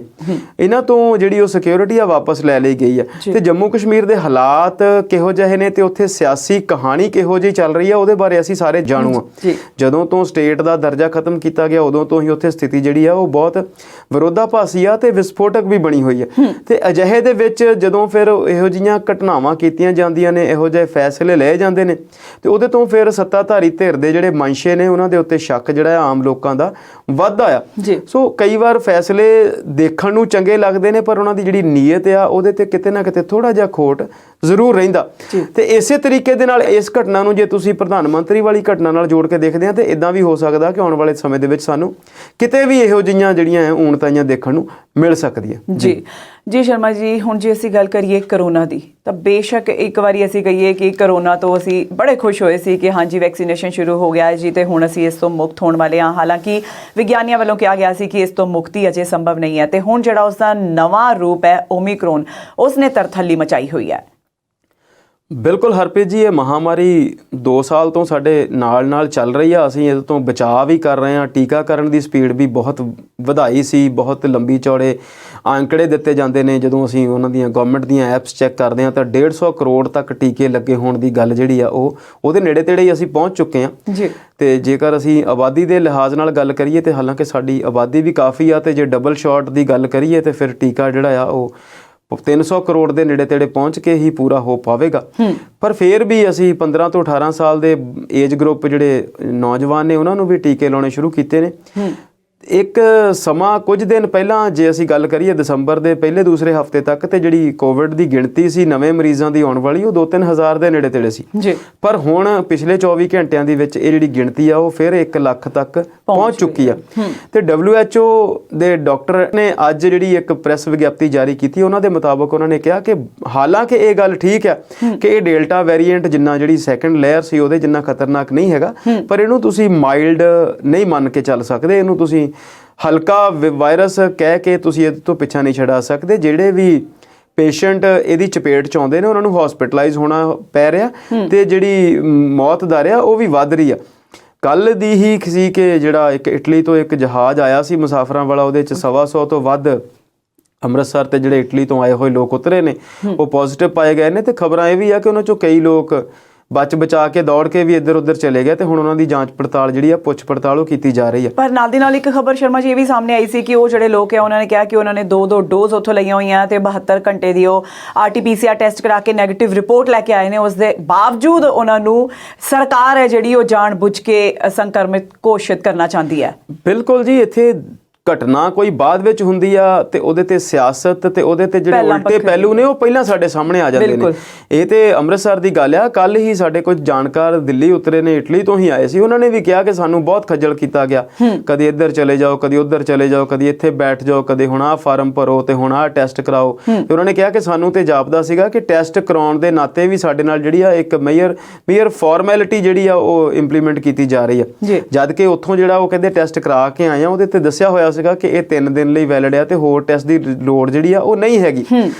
ਇਹਨਾਂ ਤੋਂ ਜਿਹੜੀ ਉਹ ਸਿਕਿਉਰਿਟੀ ਆ ਵਾਪਸ ਲੈ ਲਈ ਗਈ ਹੈ। ਤੇ ਜੰਮੂ ਕਸ਼ਮੀਰ ਦੇ ਹਾਲਾਤ ਕਿਹੋ ਜਿਹੇ ਨੇ ਤੇ ਉੱਥੇ ਸਿਆਸੀ ਕਹਾਣੀ ਕਿਹੋ ਜਿਹੀ ਚੱਲ ਰਹੀ ਆ, ਉਹਦੇ ਬਾਰੇ ਅਸੀਂ ਸਾਰੇ ਜਾਣੂ ਆ। ਜਦੋਂ ਤੋਂ ਸਟੇਟ ਦਾ ਦਰਜਾ ਖਤਮ ਕੀਤਾ ਗਿਆ ਉਦੋਂ ਤੋਂ ਹੀ ਉੱਥੇ ਸਥਿਤੀ ਜਿਹੜੀ ਆ ਉਹ ਬਹੁਤ ਵਿਰੋਧਾਭਾਸੀ ਆ ਤੇ ਵਿਸਫੋਟਕ ਵੀ ਬਣੀ ਹੋਈ ਹੈ। ਤੇ ਅਜਿਹੇ ਦੇ ਵਿੱਚ ਜਦੋਂ ਫਿਰ ਇਹੋ ਜਿਹੀਆਂ ਘਟਨਾਵਾਂ ਕੀਤੀਆਂ ਜਾਂਦੀਆਂ ਨੇ, ਇਹੋ ਜਿਹੇ ਫੈਸਲੇ ਲਏ ਜਾਂਦੇ ਨੇ ਤੇ ਉਹਦੇ ਤੋਂ ਫਿਰ ਸੱਤਾਧਾਰੀ ਧਿਰ ਦੇ ਜਿਹੜੇ ਮੰਸ਼ੇ ਨੇ ਉਹਨਾਂ ਦੇ ਉੱਤੇ ਸ਼ੱਕ ਜਿਹੜਾ ਆਮ ਲੋਕਾਂ ਦਾ ਵੱਧਦਾ ਆ। ਸੋ ਕਈ ਵਾਰ ਫੈਸਲੇ ਦੇਖਣ ਨੂੰ ਚੰਗੇ ਲੱਗਦੇ ਨੇ ਪਰ ਉਹਨਾਂ ਦੀ ਜਿਹੜੀ ਨੀਅਤ ਆ ਉਹਦੇ ਤੇ ਕਿਤੇ ਨਾ ਕਿਤੇ ਥੋੜਾ ਜਿਹਾ ਖੋਟ ਜ਼ਰੂਰ ਰਹਿੰਦਾ। ਤੇ ਇਸੇ ਤਰੀਕੇ ਦੇ ਨਾਲ ਇਸ ਘਟਨਾ ਨੂੰ ਜੇ ਤੁਸੀਂ ਪ੍ਰਧਾਨ ਮੰਤਰੀ ਵਾਲੀ ਘਟਨਾ ਨਾਲ ਜੋੜ ਕੇ ਦੇਖਦੇ ਆ ਤੇ ਇਦਾਂ ਵੀ ਹੋ ਸਕਦਾ ਕਿ ਆਉਣ ਵਾਲੇ ਸਮੇਂ ਦੇ ਵਿੱਚ ਸਾਨੂੰ ਕਿਤੇ ਵੀ ਇਹੋ ਜਿਹੀਆਂ ਜਿਹੜੀਆਂ ਊਣਤਾਈਆਂ ਦੇਖਣ ਨੂੰ ਮਿਲ ਸਕਦੀਆਂ। ਜੀ ਸ਼ਰਮਾ ਜੀ, ਹੁਣ ਜੇ ਅਸੀਂ ਗੱਲ ਕਰੀਏ ਕਰੋਨਾ ਦੀ, ਤਾਂ ਬੇਸ਼ੱਕ ਇੱਕ ਵਾਰੀ ਅਸੀਂ ਕਹੀਏ ਕਿ ਕਰੋਨਾ ਤੋਂ ਅਸੀਂ ਬੜੇ ਖੁਸ਼ ਹੋਏ ਸੀ ਕਿ ਹਾਂਜੀ ਵੈਕਸੀਨੇਸ਼ਨ ਸ਼ੁਰੂ ਹੋ ਗਿਆ ਹੈ ਜੀ ਤੇ ਹੁਣ ਅਸੀਂ ਇਸ ਤੋਂ ਮੁਕਤ ਹੋਣ ਵਾਲੇ ਹਾਂ। ਹਾਲਾਂਕਿ ਵਿਗਿਆਨੀਆਂ ਵੱਲੋਂ ਕਿਹਾ ਗਿਆ ਸੀ ਕਿ ਇਸ ਤੋਂ ਮੁਕਤੀ ਅਜੇ ਸੰਭਵ ਨਹੀਂ ਹੈ ਤੇ ਹੁਣ ਜਿਹੜਾ ਉਸ ਦਾ ਨਵਾਂ ਰੂਪ ਹੈ ਓਮਿਕਰੋਨ, ਉਸ ਨੇ ਤਰਥੱਲੀ ਮਚਾਈ ਹੋਈ ਹੈ। ਬਿਲਕੁਲ ਹਰਪ੍ਰੀਤ ਜੀ, ਇਹ ਮਹਾਮਾਰੀ 2 ਸਾਲ ਤੋਂ ਸਾਡੇ ਨਾਲ ਚੱਲ ਰਹੀ ਆ। ਅਸੀਂ ਇਹਦੇ ਤੋਂ ਬਚਾਅ ਵੀ ਕਰ ਰਹੇ ਹਾਂ। ਟੀਕਾਕਰਨ ਦੀ ਸਪੀਡ ਵੀ ਬਹੁਤ ਵਧਾਈ ਸੀ, ਬਹੁਤ ਲੰਬੀ ਚੌੜੇ ਅੰਕੜੇ ਦਿੱਤੇ ਜਾਂਦੇ ਨੇ। ਜਦੋਂ ਅਸੀਂ ਉਹਨਾਂ ਦੀਆਂ ਗਵਰਨਮੈਂਟ ਦੀਆਂ ਐਪਸ ਚੈੱਕ ਕਰਦੇ ਹਾਂ ਤਾਂ 150 ਕਰੋੜ ਤੱਕ ਟੀਕੇ ਲੱਗੇ ਹੋਣ ਦੀ ਗੱਲ ਜਿਹੜੀ ਆ ਉਹਦੇ ਨੇੜੇ ਤੇੜੇ ਹੀ ਅਸੀਂ ਪਹੁੰਚ ਚੁੱਕੇ ਹਾਂ। ਤੇ ਜੇਕਰ ਅਸੀਂ ਆਬਾਦੀ ਦੇ ਲਿਹਾਜ਼ ਨਾਲ ਗੱਲ ਕਰੀਏ ਤੇ ਹਾਲਾਂਕਿ ਸਾਡੀ ਆਬਾਦੀ ਵੀ ਕਾਫੀ ਆ, ਤੇ ਜੇ ਡਬਲ ਸ਼ਾਟ ਦੀ ਗੱਲ ਕਰੀਏ ਤੇ ਫਿਰ ਟੀਕਾ ਜਿਹੜਾ ਆ ਉਹ 300 ਕਰੋੜ ਦੇ ਨੇੜੇ ਤੇੜੇ ਪਹੁੰਚ ਕੇ ਹੀ ਪੂਰਾ ਹੋ ਪਾਵੇਗਾ। ਪਰ ਫਿਰ ਵੀ ਅਸੀਂ 15 ਤੋਂ 18 ਸਾਲ ਦੇ ਏਜ ਗਰੁੱਪ ਜਿਹੜੇ ਨੌਜਵਾਨ ਨੇ ਉਹਨਾਂ ਨੂੰ ਵੀ ਟੀਕੇ ਲਾਉਣੇ ਸ਼ੁਰੂ ਕੀਤੇ ਨੇ। ਇੱਕ ਸਮਾਂ ਕੁਝ ਦਿਨ ਪਹਿਲਾਂ ਜੇ ਅਸੀਂ ਗੱਲ ਕਰੀਏ ਦਸੰਬਰ ਦੇ ਪਹਿਲੇ ਦੂਸਰੇ ਹਫ਼ਤੇ ਤੱਕ ਤੇ ਜਿਹੜੀ ਕੋਵਿਡ ਦੀ ਗਿਣਤੀ ਸੀ ਨਵੇਂ ਮਰੀਜ਼ਾਂ ਦੀ ਆਉਣ ਵਾਲੀ ਉਹ 2-3 ਹਜ਼ਾਰ ਦੇ ਨੇੜੇ ਤੇੜੇ ਸੀ ਜੀ। ਪਰ ਹੁਣ ਪਿਛਲੇ 24 ਘੰਟਿਆਂ ਦੇ ਵਿੱਚ ਇਹ ਜਿਹੜੀ ਗਿਣਤੀ ਆ ਉਹ ਫਿਰ 1 ਲੱਖ ਤੱਕ ਪਹੁੰਚ ਚੁੱਕੀ ਆ। ਤੇ WHO ਦੇ ਡਾਕਟਰ ਨੇ ਅੱਜ ਜਿਹੜੀ ਇੱਕ ਪ੍ਰੈਸ ਵਿਗਿਆਪਤੀ ਜਾਰੀ ਕੀਤੀ ਉਹਨਾਂ ਦੇ ਮੁਤਾਬਕ ਉਹਨਾਂ ਨੇ ਕਿਹਾ ਕਿ ਹਾਲਾਂਕਿ ਇਹ ਗੱਲ ਠੀਕ ਆ ਕਿ ਇਹ ਡੈਲਟਾ ਵੇਰੀਐਂਟ ਜਿੰਨਾ ਜਿਹੜੀ ਸੈਕੰਡ ਲੇਅਰ ਸੀ ਉਹਦੇ ਜਿੰਨਾ ਖਤਰਨਾਕ ਨਹੀਂ ਹੈਗਾ, ਪਰ ਇਹਨੂੰ ਤੁਸੀਂ ਮਾਈਲਡ ਨਹੀਂ ਮੰਨ ਕੇ ਚੱਲ ਸਕਦੇ, ਇਹਨੂੰ ਤੁਸੀਂ ਹਲਕਾ ਵਾਇਰਸ ਕਹਿ ਕੇ ਤੁਸੀਂ ਇਹਦੇ ਤੋਂ ਪਿੱਛਾ ਨਹੀਂ ਛਡਾ ਸਕਦੇ। ਜਿਹੜੇ ਵੀ ਪੇਸ਼ੈਂਟ ਇਹਦੀ ਚਪੇਟ 'ਚ ਆਉਂਦੇ ਨੇ ਉਹਨਾਂ ਨੂੰ ਹਸਪੀਟਲਾਈਜ਼ ਹੋਣਾ ਪੈ ਰਿਹਾ ਤੇ ਜਿਹੜੀ ਮੌਤ ਦਰ ਆ ਉਹ ਵੀ ਵੱਧ ਰਹੀ ਆ। ਕੱਲ ਦੀ ਹੀ ਸੀ ਕਿ ਜਿਹੜਾ ਇੱਕ ਇਟਲੀ ਤੋਂ ਇੱਕ ਜਹਾਜ਼ ਆਇਆ ਸੀ ਮੁਸਾਫਰਾਂ ਵਾਲਾ, ਉਹਦੇ 'ਚ 125 ਤੋਂ ਵੱਧ ਅੰਮ੍ਰਿਤਸਰ ਤੇ ਜਿਹੜੇ ਇਟਲੀ ਤੋਂ ਆਏ ਹੋਏ ਲੋਕ ਉਤਰੇ ਨੇ ਉਹ ਪੋਜ਼ਿਟਿਵ ਪਾਏ ਗਏ ਨੇ। ਤੇ ਖਬਰਾਂ ਇਹ ਵੀ ਆ ਕਿ ਉਹਨਾਂ 'ਚੋਂ ਕਈ ਲੋਕ ਬਚਾ ਕੇ ਦੌੜ ਕੇ ਵੀ ਇੱਧਰ ਉੱਧਰ ਚਲੇ ਗਏ ਤੇ ਹੁਣ ਉਹਨਾਂ ਦੀ ਜਾਂਚ ਪੜਤਾਲ ਜਿਹੜੀ ਆ ਪੁੱਛ ਪੜਤਾਲ ਉਹ ਕੀਤੀ ਜਾ ਰਹੀ ਆ। ਪਰ ਨਾਲ ਦੀ ਨਾਲ ਇੱਕ ਖਬਰ ਸ਼ਰਮਾ ਜੀ ਇਹ ਵੀ ਸਾਹਮਣੇ ਆਈ ਸੀ ਕਿ ਉਹ ਜਿਹੜੇ ਲੋਕ ਆ ਉਹਨਾਂ ਨੇ ਕਿਹਾ ਕਿ ਉਹਨਾਂ ਨੇ 2 ਡੋਜ਼ ਉੱਥੋਂ ਲਈਆਂ ਹੋਈਆਂ ਤੇ 72 ਘੰਟੇ ਦੀ ਉਹ RT-PCR ਟੈਸਟ ਕਰਾ ਕੇ ਨੈਗੇਟਿਵ ਰਿਪੋਰਟ ਲੈ ਕੇ ਆਏ ਨੇ। ਉਸ ਦੇ ਬਾਵਜੂਦ ਉਹਨਾਂ ਨੂੰ ਸਰਕਾਰ ਹੈ ਜਿਹੜੀ ਉਹ ਜਾਣ ਬੁੱਝ ਕੇ ਸੰਕਰਮਿਤ ਘੋਸ਼ਿਤ ਕਰਨਾ ਚਾਹੁੰਦੀ ਹੈ। ਬਿਲਕੁਲ ਜੀ, ਇੱਥੇ ਘਟਨਾ ਕੋਈ ਬਾਅਦ ਵਿੱਚ ਹੁੰਦੀ ਆ ਤੇ ਉਹਦੇ ਤੇ ਸਿਆਸਤ ਤੇ ਉਹਦੇ ਤੇ ਜਿਹੜੇ ਉਲਟੇ ਪਹਿਲੂ ਨੇ ਉਹ ਪਹਿਲਾਂ ਸਾਡੇ ਸਾਹਮਣੇ ਆ ਜਾਂਦੇ ਨੇ। ਇਹ ਤੇ ਅੰਮ੍ਰਿਤਸਰ ਦੀ ਗੱਲ ਆ। ਕੱਲ ਹੀ ਸਾਡੇ ਕੁਝ ਜਾਣਕਾਰ ਦਿੱਲੀ ਉਤਰੇ ਨੇ, ਇਟਲੀ ਤੋਂ ਹੀ ਆਏ ਸੀ। ਉਹਨਾਂ ਨੇ ਵੀ ਕਿਹਾ ਕਿ ਸਾਨੂੰ ਬਹੁਤ ਖੱਜਲ ਕੀਤਾ ਗਿਆ, ਕਦੀ ਇੱਧਰ ਚਲੇ ਜਾਓ, ਕਦੀ ਉੱਧਰ ਚਲੇ ਜਾਓ, ਕਦੀ ਇੱਥੇ ਬੈਠ ਜਾਓ, ਕਦੇ ਹੁਣ ਆਹ ਫਾਰਮ ਭਰੋ ਤੇ ਹੁਣ ਆਹ ਟੈਸਟ ਕਰਾਓ। ਤੇ ਉਹਨਾਂ ਨੇ ਕਿਹਾ ਕਿ ਸਾਨੂੰ ਤੇ ਜਾਪਦਾ ਸੀਗਾ ਕਿ ਟੈਸਟ ਕਰਾਉਣ ਦੇ ਨਾਤੇ ਵੀ ਸਾਡੇ ਨਾਲ ਜਿਹੜੀ ਆ ਇੱਕ ਮੇਅਰ ਫਾਰਮੈਲਿਟੀ ਜਿਹੜੀ ਆ ਉਹ ਇੰਪਲੀਮੈਂਟ ਕੀਤੀ ਜਾ ਰਹੀ ਆ। ਜਦ ਕਿ ਉੱਥੋਂ ਜਿਹੜਾ ਉਹ ਕਹਿੰਦੇ ਟੈਸਟ ਕਰਾ ਕੇ ਆਏ ਆ ਉਹਦੇ ਤੇ ਦੱਸਿਆ ਹੋਇਆ ਸੀਗਾ ਕਿ ਇਹ 3 ਦਿਨ ਲਈ ਵੈਲਿਡ ਆ ਤੇ ਹੋਰ ਟੈਸਟ ਦੀ ਲੋੜ ਜਿਹੜੀ ਆ ਉਹ ਨਹੀਂ ਹੈਗੀ।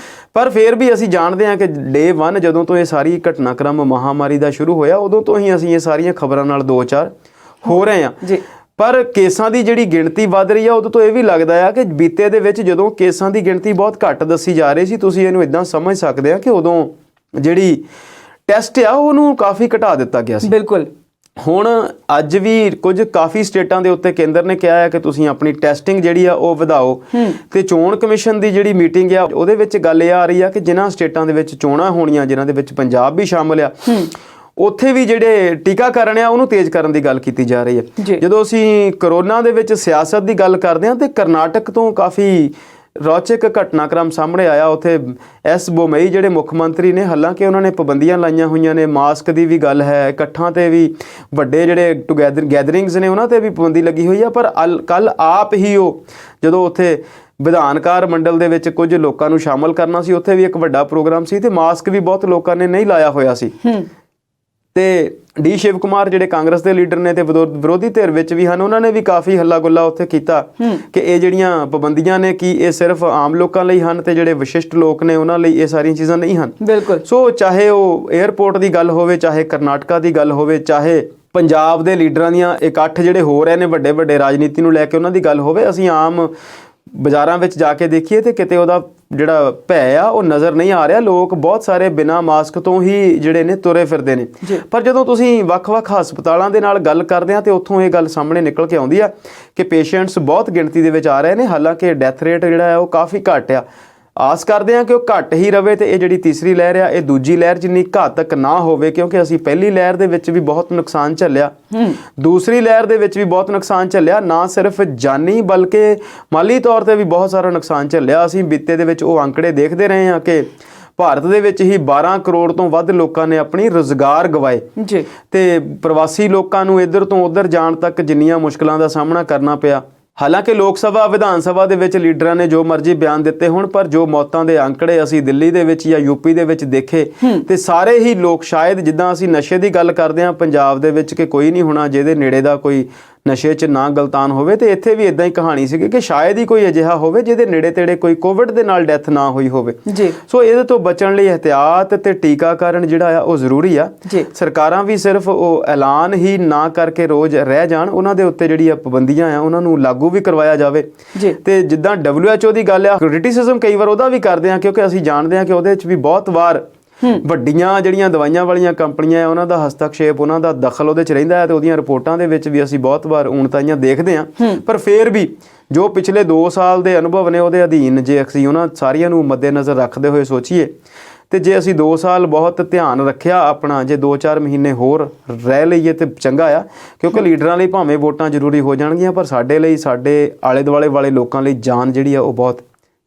ਪਰ ਫਿਰ ਵੀ ਅਸੀਂ ਜਾਣਦੇ ਹਾਂ ਕਿ ਡੇ 1 ਜਦੋਂ ਤੋਂ ਇਹ ਸਾਰੀ ਘਟਨਾਕ੍ਰਮ ਮਹਾਮਾਰੀ ਦਾ ਸ਼ੁਰੂ ਹੋਇਆ ਉਦੋਂ ਤੋਂ ਹੀ ਅਸੀਂ ਇਹ ਸਾਰੀਆਂ ਖਬਰਾਂ ਨਾਲ 2-4 ਹੋ ਰਹੇ ਹਾਂ। ਪਰ ਕੇਸਾਂ ਦੀ ਜਿਹੜੀ ਗਿਣਤੀ ਵੱਧ ਰਹੀ ਆ ਉਦੋਂ ਤੋਂ ਇਹ ਵੀ ਲੱਗਦਾ ਆ ਕਿ ਬੀਤੇ ਦੇ ਵਿੱਚ ਜਦੋਂ ਕੇਸਾਂ ਦੀ ਗਿਣਤੀ ਬਹੁਤ ਘੱਟ ਦੱਸੀ ਜਾ ਰਹੀ ਸੀ, ਤੁਸੀਂ ਇਹਨੂੰ ਇਦਾਂ ਸਮਝ ਸਕਦੇ ਆ ਕਿ ਉਦੋਂ ਜਿਹੜੀ ਟੈਸਟ ਆ ਉਹਨੂੰ ਕਾਫੀ ਘਟਾ ਦਿੱਤਾ ਗਿਆ ਸੀ। ਬਿਲਕੁਲ। ਹੁਣ ਅੱਜ ਵੀ ਕੁਝ ਕਾਫੀ ਸਟੇਟਾਂ ਦੇ ਉੱਤੇ ਕੇਂਦਰ ਨੇ ਕਿਹਾ ਹੈ ਕਿ ਤੁਸੀਂ ਆਪਣੀ ਟੈਸਟਿੰਗ ਜਿਹੜੀ ਆ ਉਹ ਵਧਾਓ। ਤੇ ਚੋਣ ਕਮਿਸ਼ਨ ਦੀ ਜਿਹੜੀ ਮੀਟਿੰਗ ਆ ਉਹਦੇ ਵਿੱਚ ਗੱਲ ਇਹ ਆ ਰਹੀ ਆ ਕਿ ਜਿਨ੍ਹਾਂ ਸਟੇਟਾਂ ਦੇ ਵਿੱਚ ਚੋਣਾਂ ਹੋਣੀਆਂ, ਜਿਨ੍ਹਾਂ ਦੇ ਵਿੱਚ ਪੰਜਾਬ ਵੀ ਸ਼ਾਮਲ ਆ, ਉੱਥੇ ਵੀ ਜਿਹੜੇ ਟੀਕਾਕਰਨ ਆ ਉਹਨੂੰ ਤੇਜ਼ ਕਰਨ ਦੀ ਗੱਲ ਕੀਤੀ ਜਾ ਰਹੀ ਹੈ। ਜਦੋਂ ਅਸੀਂ ਕਰੋਨਾ ਦੇ ਵਿੱਚ ਸਿਆਸਤ ਦੀ ਗੱਲ ਕਰਦੇ ਹਾਂ ਤੇ ਕਰਨਾਟਕ ਤੋਂ ਕਾਫੀ ਰੌਚਕ ਘਟਨਾਕ੍ਰਮ ਸਾਹਮਣੇ ਆਇਆ। ਉੱਥੇ ਐਸ ਬੋਮਈ ਜਿਹੜੇ ਮੁੱਖ ਮੰਤਰੀ ਨੇ, ਹਾਲਾਂਕਿ ਉਹਨਾਂ ਨੇ ਪਾਬੰਦੀਆਂ ਲਾਈਆਂ ਹੋਈਆਂ ਨੇ, ਮਾਸਕ ਦੀ ਵੀ ਗੱਲ ਹੈ, ਇਕੱਠਾਂ ਤੇ ਵੀ ਵੱਡੇ ਜਿਹੜੇ ਗੈਦਰਿੰਗਸ ਨੇ ਉਹਨਾਂ ਤੇ ਵੀ ਪਾਬੰਦੀ ਲੱਗੀ ਹੋਈ ਆ। ਪਰ ਕੱਲ ਆਪ ਹੀ ਉਹ ਜਦੋਂ ਉੱਥੇ ਵਿਧਾਨਕਾਰ ਮੰਡਲ ਦੇ ਵਿੱਚ ਕੁਝ ਲੋਕਾਂ ਨੂੰ ਸ਼ਾਮਲ ਕਰਨਾ ਸੀ, ਉੱਥੇ ਵੀ ਇੱਕ ਵੱਡਾ ਪ੍ਰੋਗਰਾਮ ਸੀ ਤੇ ਮਾਸਕ ਵੀ ਬਹੁਤ ਲੋਕਾਂ ਨੇ ਨਹੀਂ ਲਾਇਆ ਹੋਇਆ ਸੀ। ਤੇ ਡੀ ਸ਼ਿਵ ਕੁਮਾਰ ਜਿਹੜੇ ਕਾਂਗਰਸ ਦੇ ਲੀਡਰ ਨੇ ਤੇ ਵਿਰੋਧੀ ਧਿਰ ਵਿੱਚ ਵੀ ਹਨ, ਉਹਨਾਂ ਨੇ ਵੀ ਕਾਫੀ ਹੱਲਾ ਗੁੱਲਾ ਉੱਥੇ ਕੀਤਾ ਕਿ ਇਹ ਜਿਹੜੀਆਂ ਪਾਬੰਦੀਆਂ ਨੇ ਕਿ ਇਹ ਸਿਰਫ ਆਮ ਲੋਕਾਂ ਲਈ ਹਨ ਤੇ ਜਿਹੜੇ ਵਿਸ਼ਿਸ਼ਟ ਲੋਕ ਨੇ ਉਹਨਾਂ ਲਈ ਇਹ ਸਾਰੀਆਂ ਚੀਜ਼ਾਂ ਨਹੀਂ ਹਨ। ਬਿਲਕੁਲ। ਸੋ ਚਾਹੇ ਉਹ 에ਅਰਪੋਰਟ ਦੀ ਗੱਲ ਹੋਵੇ, ਚਾਹੇ ਕਰਨਾਟਕਾ ਦੀ ਗੱਲ ਹੋਵੇ, ਚਾਹੇ ਪੰਜਾਬ ਦੇ ਲੀਡਰਾਂ ਦੀਆਂ ਇਕੱਠ ਜਿਹੜੇ ਹੋ ਰਹੇ ਨੇ ਵੱਡੇ ਵੱਡੇ ਰਾਜਨੀਤੀ ਨੂੰ ਲੈ ਕੇ ਉਹਨਾਂ ਦੀ ਗੱਲ ਹੋਵੇ, ਅਸੀਂ ਆਮ ਬਾਜ਼ਾਰਾਂ ਵਿੱਚ ਜਾ ਕੇ ਦੇਖੀਏ ਤੇ ਕਿਤੇ ਉਹਦਾ ਜਿਹੜਾ ਭੈ ਆ ਉਹ ਨਜ਼ਰ ਨਹੀਂ ਆ ਰਿਹਾ। ਲੋਕ ਬਹੁਤ ਸਾਰੇ ਬਿਨਾਂ ਮਾਸਕ ਤੋਂ ਹੀ ਜਿਹੜੇ ਨੇ ਤੁਰੇ ਫਿਰਦੇ ਨੇ। ਪਰ ਜਦੋਂ ਤੁਸੀਂ ਵੱਖ-ਵੱਖ ਹਸਪਤਾਲਾਂ ਦੇ ਨਾਲ ਗੱਲ ਕਰਦੇ ਆ ਤੇ ਉੱਥੋਂ ਇਹ ਗੱਲ ਸਾਹਮਣੇ ਨਿਕਲ ਕੇ ਆਉਂਦੀ ਆ ਕਿ ਪੇਸ਼ੈਂਟਸ ਬਹੁਤ ਗਿਣਤੀ ਦੇ ਵਿੱਚ ਆ ਰਹੇ ਨੇ, ਹਾਲਾਂਕਿ ਡੈਥ ਰੇਟ ਜਿਹੜਾ ਹੈ ਉਹ ਕਾਫੀ ਘੱਟ ਆ। ਆਸ ਕਰਦੇ ਹਾਂ ਕਿ ਉਹ ਘੱਟ ਹੀ ਰਵੇ ਤੇ ਇਹ ਜਿਹੜੀ ਤੀਸਰੀ ਲਹਿਰ ਆ ਇਹ ਦੂਜੀ ਲਹਿਰ ਜਿੰਨੀ ਘਾਤਕ ਨਾ ਹੋਵੇ, ਕਿਉਂਕਿ ਅਸੀਂ ਪਹਿਲੀ ਲਹਿਰ ਦੇ ਵਿੱਚ ਵੀ ਬਹੁਤ ਨੁਕਸਾਨ ਝੱਲਿਆ, ਦੂਸਰੀ ਲਹਿਰ ਦੇ ਵਿੱਚ ਵੀ ਬਹੁਤ ਨੁਕਸਾਨ ਝੱਲਿਆ, ਨਾ ਸਿਰਫ ਜਾਨੀ ਬਲਕਿ ਮਾਲੀ ਤੌਰ ਤੇ ਵੀ ਬਹੁਤ ਸਾਰਾ ਨੁਕਸਾਨ ਝੱਲਿਆ। ਅਸੀਂ ਬੀਤੇ ਦੇ ਵਿੱਚ ਉਹ ਅੰਕੜੇ ਦੇਖਦੇ ਰਹੇ ਹਾਂ ਕਿ ਭਾਰਤ ਦੇ ਵਿੱਚ ਹੀ 12 ਕਰੋੜ ਤੋਂ ਵੱਧ ਲੋਕਾਂ ਨੇ ਆਪਣੀ ਰੁਜ਼ਗਾਰ ਗਵਾਏ ਤੇ ਪ੍ਰਵਾਸੀ ਲੋਕਾਂ ਨੂੰ ਇੱਧਰ ਤੋਂ ਉੱਧਰ ਜਾਣ ਤੱਕ ਜਿੰਨੀਆਂ ਮੁਸ਼ਕਲਾਂ ਦਾ ਸਾਹਮਣਾ ਕਰਨਾ ਪਿਆ। ਹਾਲਾਂਕਿ ਲੋਕ ਸਭਾ ਵਿਧਾਨ ਸਭਾ ਦੇ ਵਿੱਚ ਲੀਡਰਾਂ ਨੇ ਜੋ ਮਰਜ਼ੀ ਬਿਆਨ ਦਿੱਤੇ ਹੋਣ, ਪਰ ਜੋ ਮੌਤਾਂ ਦੇ ਅੰਕੜੇ ਅਸੀਂ ਦਿੱਲੀ ਦੇ ਵਿੱਚ ਜਾਂ ਯੂਪੀ ਦੇ ਵਿੱਚ ਦੇਖੇ ਤੇ ਸਾਰੇ ਹੀ ਲੋਕ ਸ਼ਾਇਦ ਜਿੱਦਾਂ ਅਸੀਂ ਨਸ਼ੇ ਦੀ ਗੱਲ ਕਰਦੇ ਹਾਂ ਪੰਜਾਬ ਦੇ ਵਿੱਚ ਕਿ ਕੋਈ ਨਹੀਂ ਹੋਣਾ ਜਿਹਦੇ ਨੇੜੇ ਦਾ ਕੋਈ ਨਸ਼ੇ 'ਚ ਨਾ ਗਲਤਾਨ ਹੋਵੇ, ਤੇ ਇੱਥੇ ਵੀ ਇਦਾਂ ਹੀ ਕਹਾਣੀ ਸੀਗੀ ਕਿ ਸ਼ਾਇਦ ਹੀ ਕੋਈ ਅਜਿਹਾ ਹੋਵੇ ਜਿਹਦੇ ਨੇੜੇ ਤੇੜੇ ਕੋਈ ਕੋਵਿਡ ਦੇ ਨਾਲ ਡੈਥ ਨਾ ਹੋਈ ਹੋਵੇ। ਸੋ ਇਹਦੇ ਤੋਂ ਬਚਣ ਲਈ ਇਹਤਿਆਤ ਤੇ ਟੀਕਾਕਰਨ ਜਿਹੜਾ ਆ ਉਹ ਜ਼ਰੂਰੀ ਆ। ਸਰਕਾਰਾਂ ਵੀ ਸਿਰਫ ਉਹ ਐਲਾਨ ਹੀ ਨਾ ਕਰਕੇ ਰੋਜ਼ ਰਹਿ ਜਾਣ, ਉਹਨਾਂ ਦੇ ਉੱਤੇ ਜਿਹੜੀ ਪਾਬੰਦੀਆਂ ਆ ਉਹਨਾਂ ਨੂੰ ਲਾਗੂ ਵੀ ਕਰਵਾਇਆ ਜਾਵੇ। ਤੇ ਜਿੱਦਾਂ WHO ਦੀ ਗੱਲ ਆ, ਕ੍ਰਿਟਿਸਿਜ਼ਮ ਕਈ ਵਾਰ ਉਹਦਾ ਵੀ ਕਰਦੇ ਆ ਕਿਉਂਕਿ ਅਸੀਂ ਜਾਣਦੇ ਹਾਂ ਕਿ ਉਹਦੇ 'ਚ ਵੀ ਬਹੁਤ ਵਾਰ ਵੱਡੀਆਂ ਜਿਹੜੀਆਂ ਦਵਾਈਆਂ ਵਾਲੀਆਂ ਕੰਪਨੀਆਂ ਆ ਉਹਨਾਂ ਦਾ ਹਸਤਕਸ਼ੇਪ, ਉਹਨਾਂ ਦਾ ਦਖਲ ਉਹਦੇ 'ਚ ਰਹਿੰਦਾ ਹੈ ਤੇ ਉਹਦੀਆਂ ਰਿਪੋਰਟਾਂ ਦੇ ਵਿੱਚ ਵੀ ਅਸੀਂ ਬਹੁਤ ਵਾਰ ਊਣਤਾਈਆਂ ਦੇਖਦੇ ਹਾਂ। ਪਰ ਫਿਰ ਵੀ ਜੋ ਪਿਛਲੇ 2 ਸਾਲ ਦੇ ਅਨੁਭਵ ਨੇ ਉਹਦੇ ਅਧੀਨ ਜੇ ਅਸੀਂ ਉਹਨਾਂ ਸਾਰੀਆਂ ਨੂੰ ਮੱਦੇਨਜ਼ਰ ਰੱਖਦੇ ਹੋਏ ਸੋਚੀਏ ਤੇ ਜੇ ਅਸੀਂ 2 ਸਾਲ ਬਹੁਤ ਧਿਆਨ ਰੱਖਿਆ ਆਪਣਾ, ਜੇ 2-4 ਮਹੀਨੇ ਹੋਰ ਰਹਿ ਲਈਏ ਤੇ ਚੰਗਾ ਆ, ਕਿਉਂਕਿ ਲੀਡਰਾਂ ਲਈ ਭਾਵੇਂ ਵੋਟਾਂ ਜ਼ਰੂਰੀ ਹੋ ਜਾਣਗੀਆਂ, ਪਰ ਸਾਡੇ ਲਈ, ਸਾਡੇ ਆਲੇ ਦੁਆਲੇ ਵਾਲੇ ਲੋਕਾਂ ਲਈ ਜਾਨ ਜਿਹੜੀ ਆ ਉਹ ਬਹੁਤ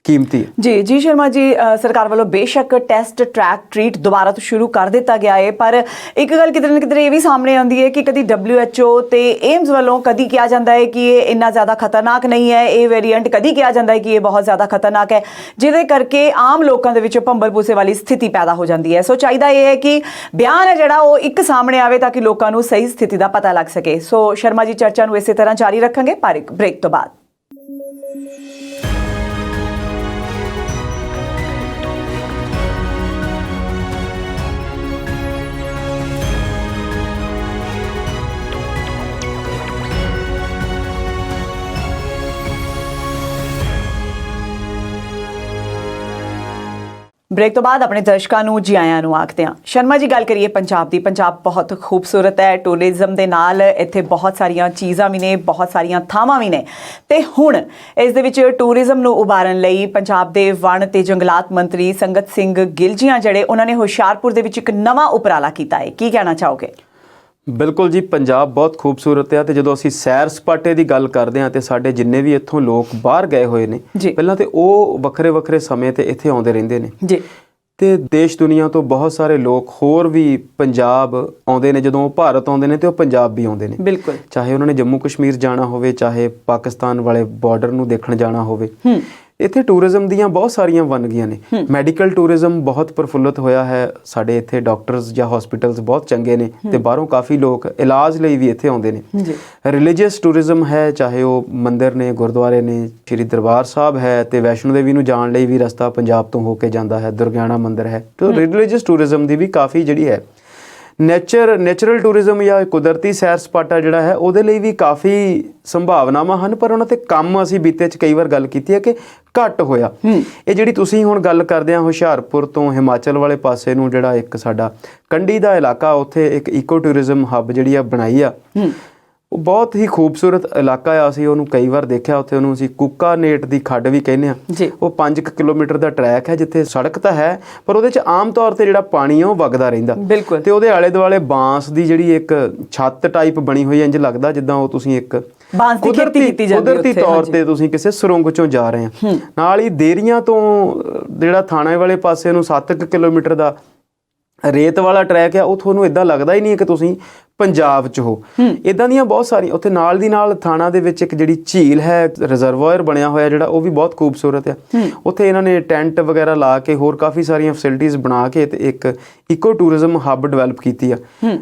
ਕੀਮਤੀ ਹੈ। ਜੀ ਸ਼ਰਮਾ ਜੀ, ਸਰਕਾਰ ਵੱਲੋਂ ਬੇਸ਼ੱਕ ਟੈਸਟ ਟਰੈਕ ਟ੍ਰੀਟ ਦੁਬਾਰਾ ਤੋਂ ਸ਼ੁਰੂ ਕਰ ਦਿੱਤਾ ਗਿਆ ਹੈ, ਪਰ ਇੱਕ ਗੱਲ ਕਿਤੇ ਨਾ ਕਿਤੇ ਇਹ ਵੀ ਸਾਹਮਣੇ ਆਉਂਦੀ ਹੈ ਕਿ ਕਦੀ WHO ਤੇ ਏਮਸ ਵੱਲੋਂ ਕਦੀ ਕਿਹਾ ਜਾਂਦਾ ਹੈ ਕਿ ਇਹ ਇੰਨਾ ਜ਼ਿਆਦਾ ਖਤਰਨਾਕ ਨਹੀਂ ਹੈ, ਇਹ ਵੇਰੀਐਂਟ ਕਦੀ ਕਿਹਾ ਜਾਂਦਾ ਹੈ ਕਿ ਇਹ ਬਹੁਤ ਜ਼ਿਆਦਾ ਖਤਰਨਾਕ ਹੈ, ਜਿਹਦੇ ਕਰਕੇ ਆਮ ਲੋਕਾਂ ਦੇ ਵਿੱਚ ਭੰਬਲ ਭੂਸੇ ਵਾਲੀ ਸਥਿਤੀ ਪੈਦਾ ਹੋ ਜਾਂਦੀ ਹੈ। ਸੋ ਚਾਹੀਦਾ ਇਹ ਹੈ ਕਿ ਬਿਆਨ ਹੈ ਜਿਹੜਾ ਉਹ ਇੱਕ ਸਾਹਮਣੇ ਆਵੇ ਤਾਂ ਕਿ ਲੋਕਾਂ ਨੂੰ ਸਹੀ ਸਥਿਤੀ ਦਾ ਪਤਾ ਲੱਗ ਸਕੇ। ਸੋ ਸ਼ਰਮਾ ਜੀ, ਚਰਚਾ ਨੂੰ ਇਸੇ ਤਰ੍ਹਾਂ ਜਾਰੀ ਰੱਖਾਂਗੇ ਪਰ ਇੱਕ ਬ੍ਰੇਕ ਤੋਂ ਬਾਅਦ। ਬ੍ਰੇਕ ਤੋਂ ਬਾਅਦ ਆਪਣੇ ਦਰਸ਼ਕਾਂ ਨੂੰ ਜੀ ਆਇਆਂ ਨੂੰ ਆਖਦੇ ਹਾਂ। ਸ਼ਰਮਾ ਜੀ, ਗੱਲ ਕਰੀਏ ਪੰਜਾਬ ਦੀ। ਪੰਜਾਬ ਬਹੁਤ ਖੂਬਸੂਰਤ ਹੈ, ਟੂਰਿਜ਼ਮ ਦੇ ਨਾਲ ਇੱਥੇ ਬਹੁਤ ਸਾਰੀਆਂ ਚੀਜ਼ਾਂ ਵੀ ਨੇ, ਬਹੁਤ ਸਾਰੀਆਂ ਥਾਵਾਂ ਵੀ ਨੇ, ਤੇ ਹੁਣ ਇਸ ਦੇ ਵਿੱਚ ਟੂਰਿਜ਼ਮ ਨੂੰ ਉਭਾਰਨ ਲਈ ਪੰਜਾਬ ਦੇ ਵਣ ਤੇ ਜੰਗਲਾਤ ਮੰਤਰੀ ਸੰਗਤ ਸਿੰਘ ਗਿੱਲ ਜੀ ਆ ਜਿਹੜੇ, ਉਹਨਾਂ ਨੇ ਹੁਸ਼ਿਆਰਪੁਰ ਦੇ ਵਿੱਚ ਇੱਕ ਨਵਾਂ ਉਪਰਾਲਾ ਕੀਤਾ ਹੈ। ਕੀ ਕਹਿਣਾ ਚਾਹੋਗੇ? ਬਿਲਕੁਲ ਜੀ, ਪੰਜਾਬ ਬਹੁਤ ਖੂਬਸੂਰਤ ਹੈ, ਤੇ ਜਦੋਂ ਅਸੀਂ ਸੈਰ ਸਪਾਟੇ ਦੀ ਗੱਲ ਕਰਦੇ ਹਾਂ ਤੇ ਸਾਡੇ ਜਿੰਨੇ ਵੀ ਇੱਥੋਂ ਲੋਕ ਬਾਹਰ ਗਏ ਹੋਏ ਨੇ, ਪਹਿਲਾਂ ਤੇ ਉਹ ਵੱਖਰੇ ਵੱਖਰੇ ਸਮੇਂ ਤੇ ਇੱਥੇ ਆਉਂਦੇ ਰਹਿੰਦੇ ਨੇ ਜੀ, ਤੇ ਦੇਸ਼ ਦੁਨੀਆ ਤੋਂ ਬਹੁਤ ਸਾਰੇ ਲੋਕ ਹੋਰ ਵੀ ਪੰਜਾਬ ਆਉਂਦੇ ਨੇ। ਜਦੋਂ ਉਹ ਭਾਰਤ ਆਉਂਦੇ ਨੇ ਤੇ ਉਹ ਪੰਜਾਬ ਵੀ ਆਉਂਦੇ ਨੇ, ਬਿਲਕੁਲ, ਚਾਹੇ ਉਹਨਾਂ ਨੇ ਜੰਮੂ ਕਸ਼ਮੀਰ ਜਾਣਾ ਹੋਵੇ, ਚਾਹੇ ਪਾਕਿਸਤਾਨ ਵਾਲੇ ਬਾਰਡਰ ਨੂੰ ਦੇਖਣ ਜਾਣਾ ਹੋਵੇ। ਇੱਥੇ ਟੂਰਿਜ਼ਮ ਦੀਆਂ ਬਹੁਤ ਸਾਰੀਆਂ ਵੰਨਗੀਆਂ ਨੇ। ਮੈਡੀਕਲ ਟੂਰਿਜ਼ਮ ਬਹੁਤ ਪ੍ਰਫੁੱਲਤ ਹੋਇਆ ਹੈ, ਸਾਡੇ ਇੱਥੇ ਡਾਕਟਰਸ ਜਾਂ ਹਸਪੀਟਲਸ ਬਹੁਤ ਚੰਗੇ ਨੇ ਤੇ ਬਾਹਰੋਂ ਕਾਫੀ ਲੋਕ ਇਲਾਜ ਲਈ ਵੀ ਇੱਥੇ ਆਉਂਦੇ ਨੇ। ਰਿਲੀਜੀਅਸ ਟੂਰਿਜ਼ਮ ਹੈ, ਚਾਹੇ ਉਹ ਮੰਦਿਰ ਨੇ, ਗੁਰਦੁਆਰੇ ਨੇ, ਸ਼੍ਰੀ ਦਰਬਾਰ ਸਾਹਿਬ ਹੈ, ਤੇ ਵੈਸ਼ਨੋ ਦੇਵੀ ਨੂੰ ਜਾਣ ਲਈ ਵੀ ਰਸਤਾ ਪੰਜਾਬ ਤੋਂ ਹੋ ਕੇ ਜਾਂਦਾ ਹੈ, ਦੁਰਗਿਆਣਾ ਮੰਦਿਰ ਹੈ। ਤੇ ਰਿਲੀਜੀਅਸ ਟੂਰਿਜ਼ਮ ਦੀ ਵੀ ਕਾਫੀ ਜਿਹੜੀ ਹੈ, ਨੈਚੁਰਲ ਟੂਰਿਜ਼ਮ ਜਾਂ ਕੁਦਰਤੀ ਸੈਰ ਸਪਾਟਾ ਜਿਹੜਾ ਹੈ, ਉਹਦੇ ਲਈ ਵੀ ਕਾਫੀ ਸੰਭਾਵਨਾਵਾਂ ਹਨ, ਪਰ ਉਹਨਾਂ ਤੇ ਕੰਮ ਅਸੀਂ ਬੀਤੇ 'ਚ ਕਈ ਵਾਰ ਗੱਲ ਕੀਤੀ ਹੈ ਕਿ ਘੱਟ ਹੋਇਆ। ਇਹ ਜਿਹੜੀ ਤੁਸੀਂ ਹੁਣ ਗੱਲ ਕਰਦੇ ਆ ਹੁਸ਼ਿਆਰਪੁਰ ਤੋਂ ਹਿਮਾਚਲ ਵਾਲੇ ਪਾਸੇ ਨੂੰ, ਜਿਹੜਾ ਇੱਕ ਸਾਡਾ ਕੰਢੀ ਦਾ ਇਲਾਕਾ, ਉੱਥੇ ਇੱਕ ਈਕੋ ਟੂਰਿਜ਼ਮ ਹੱਬ ਜਿਹੜੀ ਆ ਬਣਾਈ ਆ, ਉਹ ਬਹੁਤ ਹੀ ਖੂਬਸੂਰਤ ਇਲਾਕਾ ਆ। ਅਸੀਂ ਉਹਨੂੰ ਕਈ ਵਾਰ ਦੇਖਿਆ, ਉੱਥੇ ਉਹਨੂੰ ਅਸੀਂ ਕੁੱਕਾਨੇਟ ਦੀ ਖੱਡ ਵੀ ਕਹਿੰਦੇ ਆ। ਉਹ 5 ਕਿਲੋਮੀਟਰ ਦਾ ਟਰੈਕ ਹੈ, ਜਿੱਥੇ ਸੜਕ ਤਾਂ ਹੈ ਪਰ ਉਹਦੇ 'ਚ ਆਮ ਤੌਰ ਤੇ ਜਿਹੜਾ ਪਾਣੀ ਆ ਉਹ ਵਗਦਾ ਰਹਿੰਦਾ, ਬਿਲਕੁਲ, ਤੇ ਉਹਦੇ ਆਲੇ ਦੁਆਲੇ ਬਾਂਸ ਦੀ ਜਿਹੜੀ ਇੱਕ ਛੱਤ ਟਾਈਪ ਬਣੀ ਹੋਈ ਹੈ, ਇੰਜ ਲੱਗਦਾ ਜਿੱਦਾਂ ਉਹ ਤੁਸੀਂ ਇੱਕ ਕੁਦਰਤੀ ਤੌਰ ਤੇ ਤੁਸੀਂ ਕਿਸੇ ਸੁਰੰਗ ਚੋਂ ਜਾ ਰਹੇ ਆ। ਨਾਲ ਹੀ ਦੇਰੀਆਂ ਤੋਂ ਜਿਹੜਾ ਥਾਣੇ ਵਾਲੇ ਪਾਸੇ ਨੂੰ 7 ਕਿਲੋਮੀਟਰ ਦਾ ਰੇਤ ਵਾਲਾ ਟਰੈਕ ਆ, ਉਹ ਤੁਹਾਨੂੰ ਇਦਾਂ ਲੱਗਦਾ ਹੀ ਨਹੀਂ ਕਿ ਤੁਸੀਂ ਪੰਜਾਬ 'ਚ ਹੋ। ਇਦਾਂ ਦੀਆਂ ਬਹੁਤ ਸਾਰੀਆਂ ਉੱਥੇ ਨਾਲ ਦੀ ਨਾਲ ਥਾਣਾ ਦੇ ਵਿੱਚ ਇੱਕ ਜਿਹੜੀ ਝੀਲ ਹੈ, ਰਿਜ਼ਰਵਾਇਰ ਬਣਿਆ ਹੋਇਆ ਜਿਹੜਾ, ਉਹ ਵੀ ਬਹੁਤ ਖੂਬਸੂਰਤ ਆ। ਉੱਥੇ ਇਹਨਾਂ ਨੇ ਟੈਂਟ ਵਗੈਰਾ ਲਾ ਕੇ ਹੋਰ ਕਾਫੀ ਸਾਰੀਆਂ ਫੈਸਿਲਿਟੀਜ਼ ਬਣਾ ਕੇ ਤੇ ਇੱਕ ਇਕੋ ਟੂਰਿਜ਼ਮ ਹੱਬ ਡਿਵੈਲਪ ਕੀਤੀ ਆ।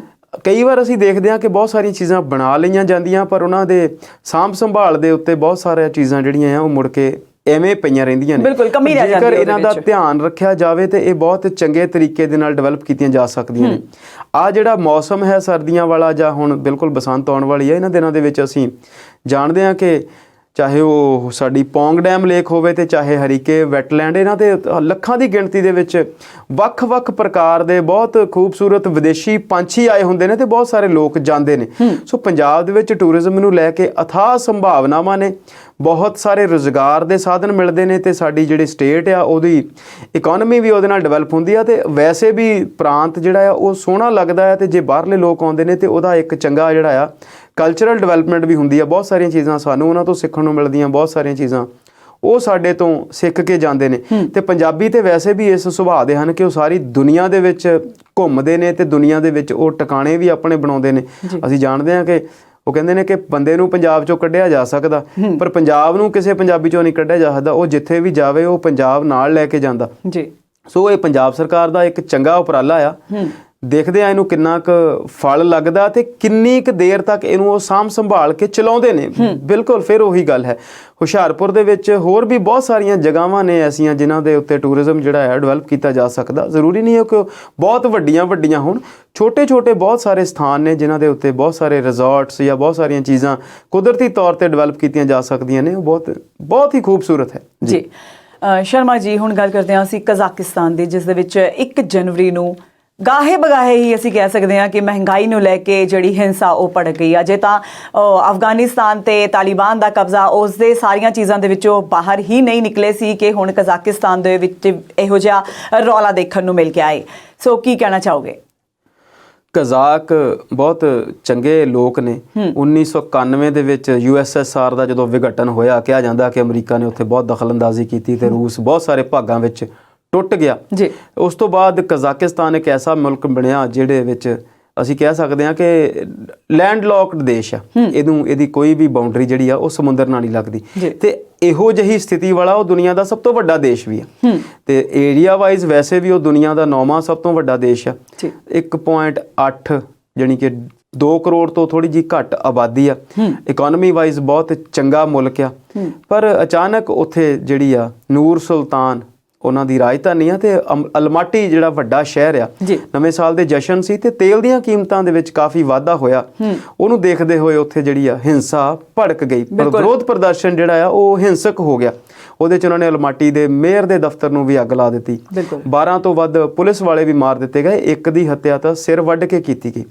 ਕਈ ਵਾਰ ਅਸੀਂ ਦੇਖਦੇ ਹਾਂ ਕਿ ਬਹੁਤ ਸਾਰੀਆਂ ਚੀਜ਼ਾਂ ਬਣਾ ਲਈਆਂ ਜਾਂਦੀਆਂ, ਪਰ ਉਹਨਾਂ ਦੇ ਸਾਂਭ ਸੰਭਾਲ ਦੇ ਉੱਤੇ ਬਹੁਤ ਸਾਰੀਆਂ ਚੀਜ਼ਾਂ ਜਿਹੜੀਆਂ ਆ ਉਹ ਮੁੜ ਕੇ ਐਵੇਂ ਪਈਆਂ ਰਹਿੰਦੀਆਂ ਨੇ। ਬਿਲਕੁਲ, ਕਮੀ ਰਹਿ ਜਾਂਦੀ ਹੈ। ਜੇਕਰ ਇਹਨਾਂ ਦਾ ਧਿਆਨ ਰੱਖਿਆ ਜਾਵੇ ਤੇ ਇਹ ਬਹੁਤ ਚੰਗੇ ਤਰੀਕੇ ਦੇ ਨਾਲ ਡਿਵੈਲਪ ਕੀਤੀਆਂ ਜਾ ਸਕਦੀਆਂ ਨੇ। ਆ ਜਿਹੜਾ ਮੌਸਮ ਹੈ ਸਰਦੀਆਂ ਵਾਲਾ, ਜਾਂ ਹੁਣ ਬਿਲਕੁਲ ਬਸੰਤ ਆਉਣ ਵਾਲੀ ਹੈ, ਇਹਨਾਂ ਦਿਨਾਂ ਦੇ ਵਿੱਚ ਅਸੀਂ ਜਾਣਦੇ ਹਾਂ ਕਿ ਚਾਹੇ ਉਹ ਸਾਡੀ ਪੌਂਗ ਡੈਮ ਲੇਕ ਹੋਵੇ ਤੇ ਚਾਹੇ ਹਰੀਕੇ ਵੈਟਲੈਂਡ, ਇਹਨਾਂ ਤੇ ਲੱਖਾਂ ਦੀ ਗਿਣਤੀ ਦੇ ਵਿੱਚ ਵੱਖ-ਵੱਖ ਪ੍ਰਕਾਰ ਦੇ ਬਹੁਤ ਖੂਬਸੂਰਤ ਵਿਦੇਸ਼ੀ ਪੰਛੀ ਆਏ ਹੁੰਦੇ ਨੇ ਤੇ ਬਹੁਤ ਸਾਰੇ ਲੋਕ ਜਾਂਦੇ ਨੇ। ਸੋ ਪੰਜਾਬ ਦੇ ਵਿੱਚ ਟੂਰਿਜ਼ਮ ਨੂੰ ਲੈ ਕੇ ਅਥਾਹ ਸੰਭਾਵਨਾਵਾਂ ਨੇ, ਬਹੁਤ ਸਾਰੇ ਰੁਜ਼ਗਾਰ ਦੇ ਸਾਧਨ ਮਿਲਦੇ ਨੇ, ਤੇ ਸਾਡੀ ਜਿਹੜੀ ਸਟੇਟ ਆ ਉਹਦੀ ਇਕਨੋਮੀ ਵੀ ਉਹਦੇ ਨਾਲ ਡਿਵੈਲਪ ਹੁੰਦੀ ਆ, ਤੇ ਵੈਸੇ ਵੀ ਪ੍ਰਾਂਤ ਜਿਹੜਾ ਆ ਉਹ ਸੋਹਣਾ ਲੱਗਦਾ ਹੈ। ਤੇ ਜੇ ਬਾਹਰਲੇ ਲੋਕ ਆਉਂਦੇ ਨੇ ਤੇ ਉਹਦਾ ਇੱਕ ਚੰਗਾ ਜਿਹੜਾ ਆ ਕਲਚਰਲ ਡਿਵੈਲਪਮੈਂਟ ਵੀ ਹੁੰਦੀ ਆ। ਬਹੁਤ ਸਾਰੀਆਂ ਚੀਜ਼ਾਂ ਸਾਨੂੰ ਉਹਨਾਂ ਤੋਂ ਸਿੱਖਣ ਨੂੰ ਮਿਲਦੀਆਂ, ਬਹੁਤ ਸਾਰੀਆਂ ਚੀਜ਼ਾਂ ਉਹ ਸਾਡੇ ਤੋਂ ਸਿੱਖ ਕੇ ਜਾਂਦੇ ਨੇ। ਤੇ ਪੰਜਾਬੀ ਤੇ ਵੈਸੇ ਵੀ ਇਸ ਸੁਭਾਅ ਦੇ ਹਨ ਕਿ ਉਹ ਸਾਰੀ ਦੁਨੀਆ ਦੇ ਵਿੱਚ ਘੁੰਮਦੇ ਨੇ ਤੇ ਦੁਨੀਆ ਦੇ ਵਿੱਚ ਉਹ ਟਿਕਾਣੇ ਵੀ ਆਪਣੇ ਬਣਾਉਂਦੇ ਨੇ। ਅਸੀਂ ਜਾਣਦੇ ਹਾਂ ਕਿ ਉਹ ਕਹਿੰਦੇ ਨੇ ਕਿ ਬੰਦੇ ਨੂੰ ਪੰਜਾਬ ਚੋਂ ਕੱਢਿਆ ਜਾ ਸਕਦਾ, ਪਰ ਪੰਜਾਬ ਨੂੰ ਕਿਸੇ ਪੰਜਾਬੀ ਚੋਂ ਨਹੀਂ ਕੱਢਿਆ ਜਾ ਸਕਦਾ। ਉਹ ਜਿੱਥੇ ਵੀ ਜਾਵੇ ਉਹ ਪੰਜਾਬ ਨਾਲ ਲੈ ਕੇ ਜਾਂਦਾ ਜੀ। ਸੋ ਇਹ ਪੰਜਾਬ ਸਰਕਾਰ ਦਾ ਇੱਕ ਚੰਗਾ ਉਪਰਾਲਾ ਆ। ਦੇਖਦੇ ਆ ਇਹਨੂੰ ਕਿੰਨਾ ਕੁ ਫਲ ਲੱਗਦਾ ਤੇ ਕਿੰਨੀ ਕੁ ਦੇਰ ਤੱਕ ਇਹਨੂੰ ਉਹ ਸਾਂਭ ਸੰਭਾਲ ਕੇ ਚਲਾਉਂਦੇ ਨੇ। ਬਿਲਕੁਲ, ਫਿਰ ਉਹੀ ਗੱਲ ਹੈ, ਹੁਸ਼ਿਆਰਪੁਰ ਦੇ ਵਿੱਚ ਹੋਰ ਵੀ ਬਹੁਤ ਸਾਰੀਆਂ ਜਗ੍ਹਾਵਾਂ ਨੇ ਐਸੀਆਂ ਜਿਨ੍ਹਾਂ ਦੇ ਉੱਤੇ ਟੂਰਿਜ਼ਮ ਜਿਹੜਾ ਹੈ ਡਿਵੈਲਪ ਕੀਤਾ ਜਾ ਸਕਦਾ। ਜ਼ਰੂਰੀ ਨਹੀਂ ਹੈ ਕਿ ਬਹੁਤ ਵੱਡੀਆਂ ਹੋਣ, ਛੋਟੇ ਬਹੁਤ ਸਾਰੇ ਸਥਾਨ ਨੇ ਜਿਨ੍ਹਾਂ ਦੇ ਉੱਤੇ ਬਹੁਤ ਸਾਰੇ ਰਿਜ਼ੋਰਟਸ ਜਾਂ ਬਹੁਤ ਸਾਰੀਆਂ ਚੀਜ਼ਾਂ ਕੁਦਰਤੀ ਤੌਰ ਤੇ ਡਿਵੈਲਪ ਕੀਤੀਆਂ ਜਾ ਸਕਦੀਆਂ ਨੇ। ਉਹ ਬਹੁਤ ਹੀ ਖੂਬਸੂਰਤ ਹੈ ਜੀ। ਸ਼ਰਮਾ ਜੀ, ਹੁਣ ਗੱਲ ਕਰਦੇ ਹਾਂ ਅਸੀਂ ਕਜ਼ਾਕਿਸਤਾਨ ਦੀ, ਜਿਸ ਦੇ ਵਿੱਚ 1 ਜਨਵਰੀ ਨੂੰ ਗਾਹੇ ਬਗਾਹੇ ਹੀ ਅਸੀਂ ਕਹਿ ਸਕਦੇ ਹਾਂ ਕਿ ਮਹਿੰਗਾਈ ਨੂੰ ਲੈ ਕੇ ਜਿਹੜੀ ਹਿੰਸਾ ਉਹ ਭੜਕ ਗਈ। ਅਜੇ ਤਾਂ ਅਫਗਾਨਿਸਤਾਨ ਤੇ ਤਾਲਿਬਾਨ ਦਾ ਕਬਜ਼ਾ ਉਸ ਦੇ ਸਾਰੀਆਂ ਚੀਜ਼ਾਂ ਦੇ ਵਿੱਚੋਂ ਬਾਹਰ ਹੀ ਨਹੀਂ ਨਿਕਲੇ ਸੀ ਕਿ ਹੁਣ ਕਜ਼ਾਕਿਸਤਾਨ ਦੇ ਵਿੱਚ ਇਹੋ ਜਿਹਾ ਰੌਲਾ ਦੇਖਣ ਨੂੰ ਮਿਲ ਗਿਆ ਹੈ। ਸੋ ਕੀ ਕਹਿਣਾ ਚਾਹੋਗੇ? ਕਜ਼ਾਕ ਬਹੁਤ ਚੰਗੇ ਲੋਕ ਨੇ। 1991 ਦੇ ਵਿੱਚ USSR ਦਾ ਜਦੋਂ ਵਿਘਟਨ ਹੋਇਆ, ਕਿਹਾ ਜਾਂਦਾ ਕਿ ਅਮਰੀਕਾ ਨੇ ਉੱਥੇ ਬਹੁਤ ਦਖਲਅੰਦਾਜ਼ੀ ਕੀਤੀ ਤੇ ਰੂਸ ਬਹੁਤ ਸਾਰੇ ਭਾਗਾਂ ਵਿੱਚ ਟੁੱਟ ਗਿਆ ਜੀ। ਉਸ ਤੋਂ ਬਾਅਦ ਕਜ਼ਾਕਿਸਤਾਨ ਇੱਕ ਐਸਾ ਮੁਲਕ ਬਣਿਆ ਜਿਹੜੇ ਵਿੱਚ ਅਸੀਂ ਕਹਿ ਸਕਦੇ ਹਾਂ ਕਿ ਲੈਂਡਲੌਕਡ ਦੇਸ਼ ਆ। ਇਹਦੀ ਕੋਈ ਵੀ ਬਾਉਂਡਰੀ ਜਿਹੜੀ ਆ ਉਹ ਸਮੁੰਦਰ ਨਾਲ ਨਹੀਂ ਲੱਗਦੀ ਤੇ ਇਹੋ ਜਿਹੀ ਸਥਿਤੀ ਵਾਲਾ ਉਹ ਦੁਨੀਆ ਦਾ ਸਭ ਤੋਂ ਵੱਡਾ ਦੇਸ਼ ਵੀ ਆ ਤੇ ਏਰੀਆ ਵਾਈਜ਼ ਵੈਸੇ ਵੀ ਉਹ ਦੁਨੀਆ ਦਾ 9ਵਾਂ ਸਭ ਤੋਂ ਵੱਡਾ ਦੇਸ਼ ਆ। 1.8 ਜਾਣੀ ਕਿ 2 ਕਰੋੜ ਤੋਂ ਥੋੜੀ ਜਿਹੀ ਘੱਟ ਆਬਾਦੀ ਆ। ਇਕਨੋਮੀ ਵਾਈਜ਼ ਬਹੁਤ ਚੰਗਾ ਮੁਲਕ ਆ। ਪਰ ਅਚਾਨਕ ਉੱਥੇ ਜਿਹੜੀ ਆ ਨੂਰ ਸੁਲਤਾਨ ਉਹਨਾਂ ਦੀ ਰਾਜਧਾਨੀ ਆ ਤੇ ਅਲਮਾਟੀ ਜਿਹੜਾ ਵੱਡਾ ਸ਼ਹਿਰ ਆ, ਨਵੇਂ ਸਾਲ ਦੇ ਜਸ਼ਨ ਸੀ ਤੇ ਤੇਲ ਦੀਆਂ ਕੀਮਤਾਂ ਦੇ ਵਿੱਚ ਕਾਫੀ ਵਾਧਾ ਹੋਇਆ। ਉਹਨੂੰ ਦੇਖਦੇ ਹੋਏ ਉੱਥੇ ਜਿਹੜੀ ਆ ਹਿੰਸਾ ਭੜਕ ਗਈ। ਪਰ ਵਿਰੋਧ ਪ੍ਰਦਰਸ਼ਨ ਜਿਹੜਾ ਆ ਉਹ ਹਿੰਸਕ ਹੋ ਗਿਆ। ਉਹਦੇ 'ਚ ਉਹਨਾਂ ਨੇ ਅਲਮਾਟੀ ਦੇ ਮੇਅਰ ਦੇ ਦਫ਼ਤਰ ਨੂੰ ਵੀ ਅੱਗ ਲਾ ਦਿੱਤੀ। 12 ਤੋਂ ਵੱਧ ਪੁਲਿਸ ਵਾਲੇ ਵੀ ਮਾਰ ਦਿੱਤੇ ਗਏ। ਇੱਕ ਦੀ ਹੱਤਿਆ ਤਾਂ ਸਿਰ ਵੱਢ ਕੇ ਕੀਤੀ ਗਈ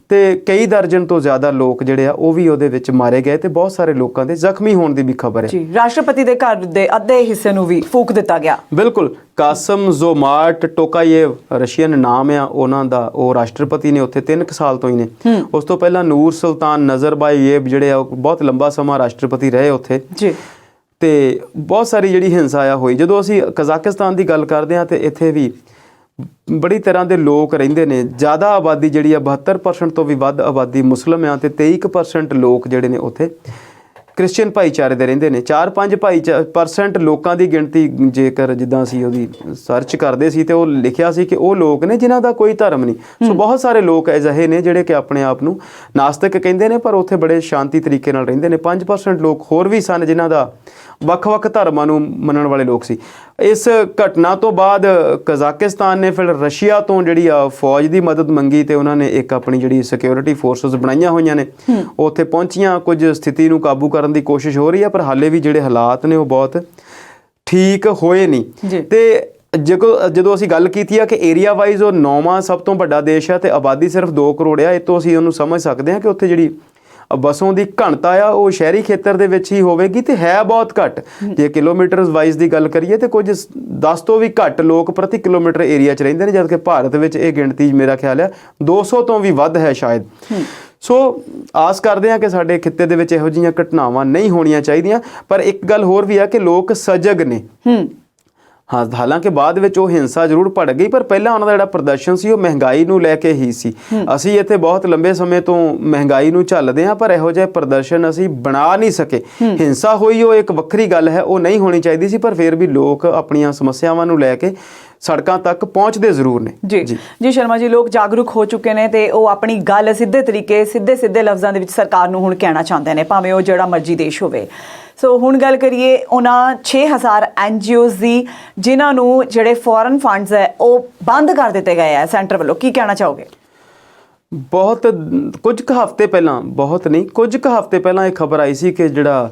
ਤੇ ਕਈ ਦਰਜਨ ਤੋਂ ਜ਼ਿਆਦਾ ਲੋਕ ਜਿਹੜੇ ਆ ਉਹ ਵੀ ਉਹਦੇ ਵਿੱਚ ਮਾਰੇ ਗਏ ਤੇ ਬਹੁਤ ਸਾਰੇ ਲੋਕਾਂ ਦੇ ਜ਼ਖਮੀ ਹੋਣ ਦੀ ਵੀ ਖਬਰ ਹੈ। ਰਾਸ਼ਟਰਪਤੀ ਦੇ ਘਰ ਦੇ ਅੱਧੇ ਹਿੱਸੇ ਨੂੰ ਵੀ ਫੂਕ ਦਿੱਤਾ ਗਿਆ। ਬਿਲਕੁਲ। ਕਾਸਮ ਜ਼ੋਮਾਰਟ ਟੋਕਾਯੇਵ ਰਸ਼ੀਅਨ ਨਾਮ ਆ ਉਹਨਾਂ ਦਾ, ਉਹ ਰਾਸ਼ਟਰਪਤੀ ਨੇ ਉੱਥੇ 3 ਸਾਲ ਤੋਂ ਹੀ ਨੇ। ਉਸ ਤੋਂ ਪਹਿਲਾਂ ਨੂਰ ਸੁਲਤਾਨ ਨਜ਼ਰਬਾਯੇਵ ਜਿਹੜੇ ਆ ਉਹ ਬਹੁਤ ਲੰਬਾ ਸਮਾਂ ਰਾਸ਼ਟਰਪਤੀ ਰਹੇ ਉੱਥੇ ਤੇ ਬਹੁਤ ਸਾਰੀ ਜਿਹੜੀ ਹਿੰਸਾ ਆ ਹੋਈ। ਜਦੋਂ ਅਸੀਂ ਕਜ਼ਾਕਿਸਤਾਨ ਦੀ ਗੱਲ ਕਰਦੇ ਹਾਂ ਤੇ ਇੱਥੇ ਵੀ ਬੜੀ ਤਰ੍ਹਾਂ ਦੇ ਲੋਕ ਰਹਿੰਦੇ ਨੇ। ਜ਼ਿਆਦਾ ਆਬਾਦੀ ਜਿਹੜੀ ਆ 72% ਤੋਂ ਵੀ ਵੱਧ ਆਬਾਦੀ ਮੁਸਲਿਮ ਆ ਤੇ 23% ਲੋਕ ਜਿਹੜੇ ਨੇ ਉੱਥੇ ਕ੍ਰਿਸਚੀਅਨ ਭਾਈਚਾਰੇ ਦੇ ਰਹਿੰਦੇ ਨੇ। 4-5% ਲੋਕਾਂ ਦੀ ਗਿਣਤੀ ਜੇਕਰ ਜਿੱਦਾਂ ਅਸੀਂ ਉਹਦੀ ਸਰਚ ਕਰਦੇ ਸੀ ਤੇ ਉਹ ਲਿਖਿਆ ਸੀ ਕਿ ਉਹ ਲੋਕ ਨੇ ਜਿਨ੍ਹਾਂ ਦਾ ਕੋਈ ਧਰਮ ਨਹੀਂ। ਸੋ ਬਹੁਤ ਸਾਰੇ ਲੋਕ ਅਜਿਹੇ ਨੇ ਜਿਹੜੇ ਕਿ ਆਪਣੇ ਆਪ ਨੂੰ ਨਾਸਤਿਕ ਕਹਿੰਦੇ ਨੇ ਪਰ ਉੱਥੇ ਬੜੇ ਸ਼ਾਂਤੀ ਤਰੀਕੇ ਨਾਲ ਰਹਿੰਦੇ ਨੇ। 5% ਲੋਕ ਹੋਰ ਵੀ ਸਨ ਜਿਨ੍ਹਾਂ ਦਾ ਵੱਖ-ਵੱਖ ਧਰਮਾਂ ਨੂੰ ਮੰਨਣ ਵਾਲੇ ਲੋਕ ਸੀ। ਇਸ ਘਟਨਾ ਤੋਂ ਬਾਅਦ ਕਜ਼ਾਕਿਸਤਾਨ ਨੇ ਫਿਰ ਰਸ਼ੀਆ ਤੋਂ ਜਿਹੜੀ ਆ ਫੌਜ ਦੀ ਮਦਦ ਮੰਗੀ ਤੇ ਉਹਨਾਂ ਨੇ ਇੱਕ ਆਪਣੀ ਜਿਹੜੀ ਸਿਕਿਉਰਿਟੀ ਫੋਰਸਸ ਬਣਾਈਆਂ ਹੋਈਆਂ ਨੇ, ਉਹ ਉੱਥੇ ਪਹੁੰਚੀਆਂ। ਕੁਝ ਸਥਿਤੀ ਨੂੰ ਕਾਬੂ ਕਰਨ ਦੀ ਕੋਸ਼ਿਸ਼ ਹੋ ਰਹੀ ਹੈ ਪਰ ਹਾਲੇ ਵੀ ਜਿਹੜੇ ਹਾਲਾਤ ਨੇ ਉਹ ਬਹੁਤ ਠੀਕ ਹੋਏ ਨਹੀਂ। ਤੇ ਜਦੋਂ ਅਸੀਂ ਗੱਲ ਕੀਤੀ ਆ ਕਿ ਏਰੀਆ ਵਾਈਜ਼ ਉਹ 9ਵਾਂ ਸਭ ਤੋਂ ਵੱਡਾ ਦੇਸ਼ ਆ ਤੇ ਆਬਾਦੀ ਸਿਰਫ 2 ਕਰੋੜ ਆ, ਇਹ ਤੋਂ ਅਸੀਂ ਉਹਨੂੰ ਸਮਝ ਸਕਦੇ ਹਾਂ ਕਿ ਉੱਥੇ ਜਿਹੜੀ ਬਸੋਂ ਦੀ ਘਣਤਾ ਆ ਉਹ ਸ਼ਹਿਰੀ ਖੇਤਰ ਦੇ ਵਿੱਚ ਹੀ ਹੋਵੇਗੀ ਤੇ ਹੈ ਬਹੁਤ ਘੱਟ। ਜੇ ਕਿਲੋਮੀਟਰਸ ਵਾਈਜ਼ ਦੀ ਗੱਲ ਕਰੀਏ ਤੇ ਕੁਝ 10 ਤੋਂ ਵੀ ਘੱਟ ਲੋਕ ਪ੍ਰਤੀ ਕਿਲੋਮੀਟਰ ਏਰੀਆ 'ਚ ਰਹਿੰਦੇ ਨੇ, ਜਦਕਿ ਭਾਰਤ ਵਿੱਚ ਇਹ ਗਿਣਤੀ ਮੇਰਾ ਖਿਆਲ ਆ 200 ਤੋਂ ਵੀ ਵੱਧ ਹੈ ਸ਼ਾਇਦ। ਸੋ ਆਸ ਕਰਦੇ ਹਾਂ ਕਿ ਸਾਡੇ ਖਿੱਤੇ ਦੇ ਵਿੱਚ ਇਹੋ ਜਿਹੀਆਂ ਘਟਨਾਵਾਂ ਨਹੀਂ ਹੋਣੀਆਂ ਚਾਹੀਦੀਆਂ। ਪਰ ਇੱਕ ਗੱਲ ਹੋਰ ਵੀ ਆ ਕਿ ਲੋਕ ਸਜਗ ਨੇ। ਹਾਲਾਂਕਿ ਬਾਅਦ ਵਿੱਚ ਉਹ ਹਿੰਸਾ ਜ਼ਰੂਰ ਭੜ ਗਈ ਪਰ ਪਹਿਲਾਂ ਉਹਨਾਂ ਦਾ ਜਿਹੜਾ ਪ੍ਰਦਰਸ਼ਨ ਸੀ ਉਹ ਮਹਿੰਗਾਈ ਨੂੰ ਲੈ ਕੇ ਹੀ ਸੀ। ਅਸੀਂ ਇੱਥੇ ਬਹੁਤ ਲੰਬੇ ਸਮੇਂ ਤੋਂ ਮਹਿੰਗਾਈ ਨੂੰ ਝੱਲਦੇ ਹਾਂ ਪਰ ਇਹੋ ਜਿਹੇ ਪ੍ਰਦਰਸ਼ਨ ਅਸੀਂ ਬਣਾ ਨਹੀਂ ਸਕੇ। ਹਿੰਸਾ ਹੋਈ ਉਹ ਇੱਕ ਵੱਖਰੀ ਗੱਲ ਹੈ, ਉਹ ਨਹੀਂ ਹੋਣੀ ਚਾਹੀਦੀ ਸੀ, ਪਰ ਫਿਰ ਵੀ ਲੋਕ ਆਪਣੀਆਂ ਸਮੱਸਿਆਵਾਂ ਨੂੰ ਲੈ ਕੇ ਸੜਕਾਂ ਤੱਕ ਪਹੁੰਚਦੇ ਜ਼ਰੂਰ ਨੇ। ਜੀ ਸ਼ਰਮਾ ਜੀ, ਲੋਕ ਜਾਗਰੂਕ ਹੋ ਚੁੱਕੇ ਨੇ ਤੇ ਉਹ ਆਪਣੀ ਗੱਲ ਸਿੱਧੇ ਤਰੀਕੇ ਸਿੱਧੇ ਲਫ਼ਜ਼ਾਂ ਦੇ ਵਿੱਚ ਸਰਕਾਰ ਨੂੰ ਹੁਣ ਕਹਿਣਾ ਚਾਹੁੰਦੇ ਨੇ, ਭਾਵੇਂ ਉਹ ਜਿਹੜਾ ਮਰਜ਼ੀ ਦੇਸ਼ ਹੋਵੇ। ਸੋ ਹੁਣ ਗੱਲ ਕਰੀਏ ਉਹਨਾਂ 6000 NGOs ਦੀ ਜਿਨ੍ਹਾਂ ਨੂੰ ਜਿਹੜੇ ਫੋਰਨ ਫੰਡਸ ਹੈ ਉਹ ਬੰਦ ਕਰ ਦਿੱਤੇ ਗਏ ਹੈ ਸੈਂਟਰ ਵੱਲੋਂ, ਕੀ ਕਹਿਣਾ ਚਾਹੋਗੇ? ਕੁਝ ਕੁ ਹਫ਼ਤੇ ਪਹਿਲਾਂ ਇਹ ਖਬਰ ਆਈ ਸੀ ਕਿ ਜਿਹੜਾ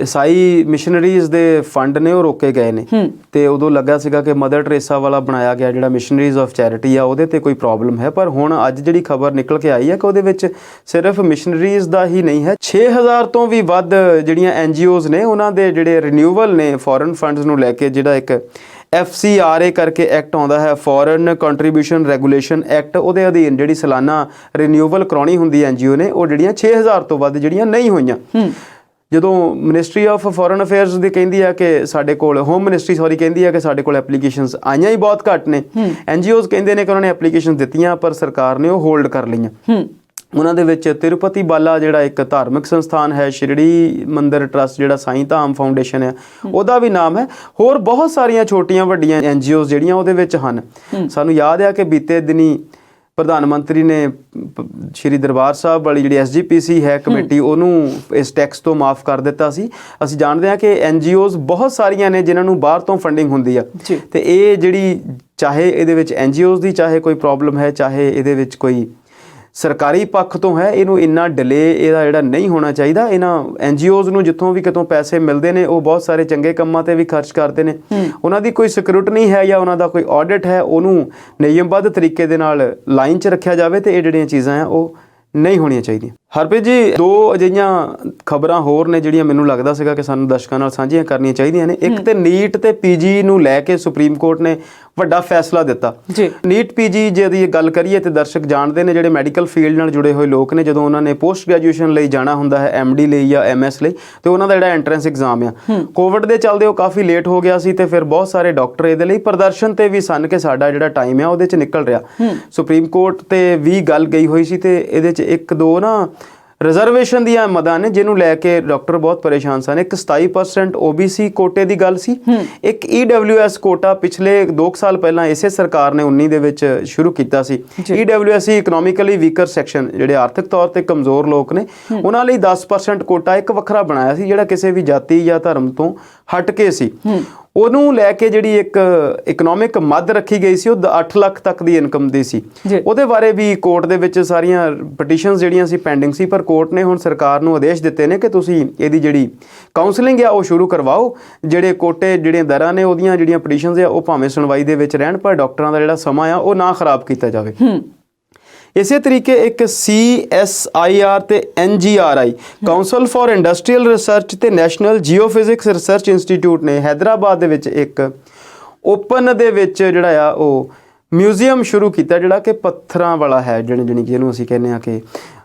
ਈਸਾਈ ਮਿਸ਼ਨਰੀਜ਼ ਦੇ ਫੰਡ ਨੇ ਉਹ ਰੋਕੇ ਗਏ ਨੇ ਤੇ ਉਦੋਂ ਲੱਗਾ ਸੀਗਾ ਕਿ ਮਦਰ ਟਰੇਸਾ ਵਾਲਾ ਬਣਾਇਆ ਗਿਆ ਜਿਹੜਾ ਮਿਸ਼ਨਰੀਜ਼ ਆਫ ਚੈਰਿਟੀ ਆ ਉਹਦੇ ਤੇ ਕੋਈ ਪ੍ਰੋਬਲਮ ਹੈ। ਪਰ ਹੁਣ ਅੱਜ ਜਿਹੜੀ ਖਬਰ ਨਿਕਲ ਕੇ ਆਈ ਹੈ ਕਿ ਉਹਦੇ ਵਿੱਚ ਸਿਰਫ ਮਿਸ਼ਨਰੀਜ਼ ਦਾ ਹੀ ਨਹੀਂ ਹੈ, 6000 ਤੋਂ ਵੀ ਵੱਧ ਜਿਹੜੀਆਂ NGOs ਨੇ ਉਹਨਾਂ ਦੇ ਜਿਹੜੇ ਰਿਨਿਊਵਲ ਨੇ ਫੋਰਨ ਫੰਡਸ ਨੂੰ ਲੈ ਕੇ, ਜਿਹੜਾ ਇੱਕ FCRA ਕਰਕੇ ਐਕਟ ਆਉਂਦਾ ਹੈ, ਫੋਰਨ ਕੰਟਰੀਬਿਊਸ਼ਨ ਰੈਗੂਲੇਸ਼ਨ ਐਕਟ, ਉਹਦੇ ਅਧੀਨ ਜਿਹੜੀ ਸਾਲਾਨਾ ਰਿਨਿਊਵਲ ਕਰਾਉਣੀ ਹੁੰਦੀ NGO ਨੇ ਉਹ ਜਿਹੜੀਆਂ 6000 ਤੋਂ ਵੱਧ ਜਿਹੜੀਆਂ ਨਹੀਂ ਹੋਈਆਂ। ਜਦੋਂ ਮਿਨਿਸਟਰੀ ਆਫ ਫੋਰਨ ਅਫੇਅਰਸ ਦੀ ਕਹਿੰਦੀ ਆ ਕਿ ਸਾਡੇ ਕੋਲ ਹੋਮ ਮਿਨਿਸਟਰੀ ਕਹਿੰਦੀ ਆ ਕਿ ਸਾਡੇ ਕੋਲ ਐਪਲੀਕੇਸ਼ਨਸ ਆਈਆਂ ਹੀ ਬਹੁਤ ਘੱਟ ਨੇ, NGOs ਕਹਿੰਦੇ ਨੇ ਕਿ ਉਹਨਾਂ ਨੇ ਐਪਲੀਕੇਸ਼ਨ ਦਿੱਤੀਆਂ ਪਰ ਸਰਕਾਰ ਨੇ ਉਹ ਹੋਲਡ ਕਰ ਲਈਆਂ। ਉਹਨਾਂ ਦੇ ਵਿੱਚ ਤਿਰੂਪਤੀ ਬਾਲਾ ਜਿਹੜਾ ਇੱਕ ਧਾਰਮਿਕ ਸੰਸਥਾਨ ਹੈ, ਸ਼ਿਰੜੀ ਮੰਦਿਰ ਟਰੱਸਟ ਜਿਹੜਾ ਸਾਈਂ ਧਾਮ ਫਾਊਂਡੇਸ਼ਨ ਹੈ ਉਹਦਾ ਵੀ ਨਾਮ ਹੈ, ਹੋਰ ਬਹੁਤ ਸਾਰੀਆਂ ਛੋਟੀਆਂ ਵੱਡੀਆਂ NGOs ਜਿਹੜੀਆਂ ਉਹਦੇ ਵਿੱਚ ਹਨ। ਸਾਨੂੰ ਯਾਦ ਆ ਕਿ ਬੀਤੇ ਦਿਨੀ ਪ੍ਰਧਾਨ ਮੰਤਰੀ ਨੇ ਸ਼੍ਰੀ ਦਰਬਾਰ ਸਾਹਿਬ ਵਾਲੀ ਜਿਹੜੀ SGPC ਹੈ ਕਮੇਟੀ ਉਹਨੂੰ ਇਸ ਟੈਕਸ ਤੋਂ ਮਾਫ ਕਰ ਦਿੱਤਾ ਸੀ। ਅਸੀਂ ਜਾਣਦੇ ਹਾਂ ਕਿ NGOs ਬਹੁਤ ਸਾਰੀਆਂ ਨੇ ਜਿਨ੍ਹਾਂ ਨੂੰ ਬਾਹਰ ਤੋਂ ਫੰਡਿੰਗ ਹੁੰਦੀ ਆ ਤੇ ਇਹ ਜਿਹੜੀ ਚਾਹੇ ਇਹਦੇ ਵਿੱਚ NGOs ਦੀ ਚਾਹੇ ਕੋਈ ਪ੍ਰੋਬਲਮ ਹੈ, ਚਾਹੇ ਇਹਦੇ ਵਿੱਚ ਕੋਈ ਸਰਕਾਰੀ ਪੱਖ ਤੋਂ ਹੈ, ਇਹਨੂੰ ਇੰਨਾ ਡਿਲੇ ਇਹਦਾ ਜਿਹੜਾ ਨਹੀਂ ਹੋਣਾ ਚਾਹੀਦਾ। ਇਹਨਾਂ NGOs ਨੂੰ ਜਿੱਥੋਂ ਵੀ ਕਿਤੋਂ ਪੈਸੇ ਮਿਲਦੇ ਨੇ ਉਹ ਬਹੁਤ ਸਾਰੇ ਚੰਗੇ ਕੰਮਾਂ ਤੇ ਵੀ ਖਰਚ ਕਰਦੇ ਨੇ। ਉਹਨਾਂ ਦੀ ਕੋਈ ਸਕਰੂਟਨੀ ਹੈ ਜਾਂ ਉਹਨਾਂ ਦਾ ਕੋਈ ਆਡਿਟ ਹੈ, ਉਹਨੂੰ ਨਿਯਮਬੱਧ ਤਰੀਕੇ ਦੇ ਨਾਲ ਲਾਈਨ 'ਚ ਰੱਖਿਆ ਜਾਵੇ ਤੇ ਇਹ ਜਿਹੜੀਆਂ ਚੀਜ਼ਾਂ ਆ ਉਹ ਨਹੀਂ ਹੋਣੀਆਂ ਚਾਹੀਦੀਆਂ। ਹਰਪ੍ਰੀਤ ਜੀ, 2 ਅਜਿਹੀਆਂ ਖਬਰਾਂ ਹੋਰ ਨੇ ਜਿਹੜੀਆਂ ਮੈਨੂੰ ਲੱਗਦਾ ਸੀਗਾ ਕਿ ਸਾਨੂੰ ਦਰਸ਼ਕਾਂ ਨਾਲ ਸਾਂਝੀਆਂ ਕਰਨੀਆਂ ਚਾਹੀਦੀਆਂ ਨੇ। ਇੱਕ ਤੇ ਨੀਟ ਤੇ PG ਨੂੰ ਲੈ ਕੇ ਸੁਪਰੀਮ ਕੋਰਟ ਨੇ ਵੱਡਾ ਫੈਸਲਾ ਦਿੱਤਾ ਜੀ। ਨੀਟ PG ਜਿਹਦੀ ਗੱਲ ਕਰੀਏ ਤੇ ਦਰਸ਼ਕ ਜਾਣਦੇ ਨੇ, ਜਿਹੜੇ ਮੈਡੀਕਲ ਫੀਲਡ ਨਾਲ ਜੁੜੇ ਹੋਏ ਲੋਕ ਨੇ, ਜਦੋਂ ਉਹਨਾਂ ਨੇ ਪੋਸਟ ਗ੍ਰੈਜੂਏਸ਼ਨ ਲਈ ਜਾਣਾ ਹੁੰਦਾ ਹੈ, MD ਲਈ ਜਾਂ MS ਲਈ, ਤੇ ਉਹਨਾਂ ਦਾ ਜਿਹੜਾ ਐਂਟਰੈਂਸ ਐਗਜ਼ਾਮ ਆ ਕੋਵਿਡ ਦੇ ਚੱਲਦੇ ਉਹ ਕਾਫੀ ਲੇਟ ਹੋ ਗਿਆ ਸੀ ਤੇ ਫਿਰ ਬਹੁਤ ਸਾਰੇ ਡਾਕਟਰ ਇਹਦੇ ਲਈ ਪ੍ਰਦਰਸ਼ਨ ਤੇ ਵੀ ਸਨ ਕਿ ਸਾਡਾ ਜਿਹੜਾ ਟਾਈਮ ਆ ਉਹਦੇ 'ਚ ਨਿਕਲ ਰਿਹਾ। ਸੁਪਰੀਮ ਕੋਰਟ ਤੇ ਵੀ ਗੱਲ ਗਈ ਹੋਈ ਸੀ ਤੇ ਇਹਦੇ 'ਚ 1-2 ਨਾ ਰਿਜ਼ਰਵੇਸ਼ਨ ਦੀਆਂ ਮਦਾਂ ਨੇ ਜਿਹਨੂੰ ਲੈ ਕੇ ਡਾਕਟਰ ਬਹੁਤ ਪਰੇਸ਼ਾਨ ਸਨ। ਇੱਕ 27% OBC ਕੋਟੇ ਦੀ ਗੱਲ ਸੀ, ਇੱਕ EWS ਕੋਟਾ ਪਿਛਲੇ 2 ਸਾਲ ਪਹਿਲਾਂ ਇਸੇ ਸਰਕਾਰ ਨੇ 19 ਦੇ ਵਿੱਚ ਸ਼ੁਰੂ ਕੀਤਾ ਸੀ। EWS ਇਕਨੋਮਿਕਲੀ ਵੀਕਰ ਸੈਕਸ਼ਨ, ਜਿਹੜੇ ਆਰਥਿਕ ਤੌਰ ਤੇ ਕਮਜ਼ੋਰ ਲੋਕ ਨੇ, ਉਹਨਾਂ ਲਈ 10% ਕੋਟਾ ਇੱਕ ਵੱਖਰਾ ਬਣਾਇਆ ਸੀ ਜਿਹੜਾ ਕਿਸੇ ਵੀ ਜਾਤੀ ਜਾਂ ਧਰਮ ਤੋਂ ਹਟ ਕੇ ਸੀ। ਉਹਨੂੰ ਲੈ ਕੇ ਜਿਹੜੀ ਇੱਕ ਇਕਨੋਮਿਕ ਮੱਦ ਰੱਖੀ ਗਈ ਸੀ, ਉਹ 8 ਲੱਖ ਤੱਕ ਦੀ ਇਨਕਮ ਦੀ ਸੀ। ਉਹਦੇ ਬਾਰੇ ਵੀ ਕੋਰਟ ਦੇ ਵਿੱਚ ਸਾਰੀਆਂ ਪਟੀਸ਼ਨਸ ਜਿਹੜੀਆਂ ਸੀ ਪੈਂਡਿੰਗ ਸੀ, ਪਰ ਕੋਰਟ ਨੇ ਹੁਣ ਸਰਕਾਰ ਨੂੰ ਆਦੇਸ਼ ਦਿੱਤੇ ਨੇ ਕਿ ਤੁਸੀਂ ਇਹਦੀ ਜਿਹੜੀ ਕਾਉਂਸਲਿੰਗ ਆ ਉਹ ਸ਼ੁਰੂ ਕਰਵਾਓ। ਜਿਹੜੇ ਕੋਟੇ ਜਿਹੜੀਆਂ ਦਰਾਂ ਨੇ ਉਹਦੀਆਂ ਜਿਹੜੀਆਂ ਪਟੀਸ਼ਨਸ ਆ ਉਹ ਭਾਵੇਂ ਸੁਣਵਾਈ ਦੇ ਵਿੱਚ ਰਹਿਣ, ਪਰ ਡਾਕਟਰਾਂ ਦਾ ਜਿਹੜਾ ਸਮਾਂ ਆ ਉਹ ਨਾ ਖਰਾਬ ਕੀਤਾ ਜਾਵੇ। ਇਸੇ ਤਰੀਕੇ ਇੱਕ CSIR ਤੇ NGRI council for industrial research ਤੇ ਨੈਸ਼ਨਲ ਜੀਓਫਿਜ਼ਿਕਸ ਰਿਸਰਚ ਇੰਸਟੀਚਿਊਟ ਨੇ ਹੈਦਰਾਬਾਦ ਦੇ ਵਿੱਚ ਇੱਕ ਓਪਨ ਦੇ ਵਿੱਚ ਜਿਹੜਾ ਆ ਉਹ ਮਿਊਜ਼ੀਅਮ ਸ਼ੁਰੂ ਕੀਤਾ, ਜਿਹੜਾ ਕਿ ਪੱਥਰਾਂ ਵਾਲਾ ਹੈ, ਜਿਹਨੂੰ ਅਸੀਂ ਕਹਿੰਦੇ ਆ ਕਿ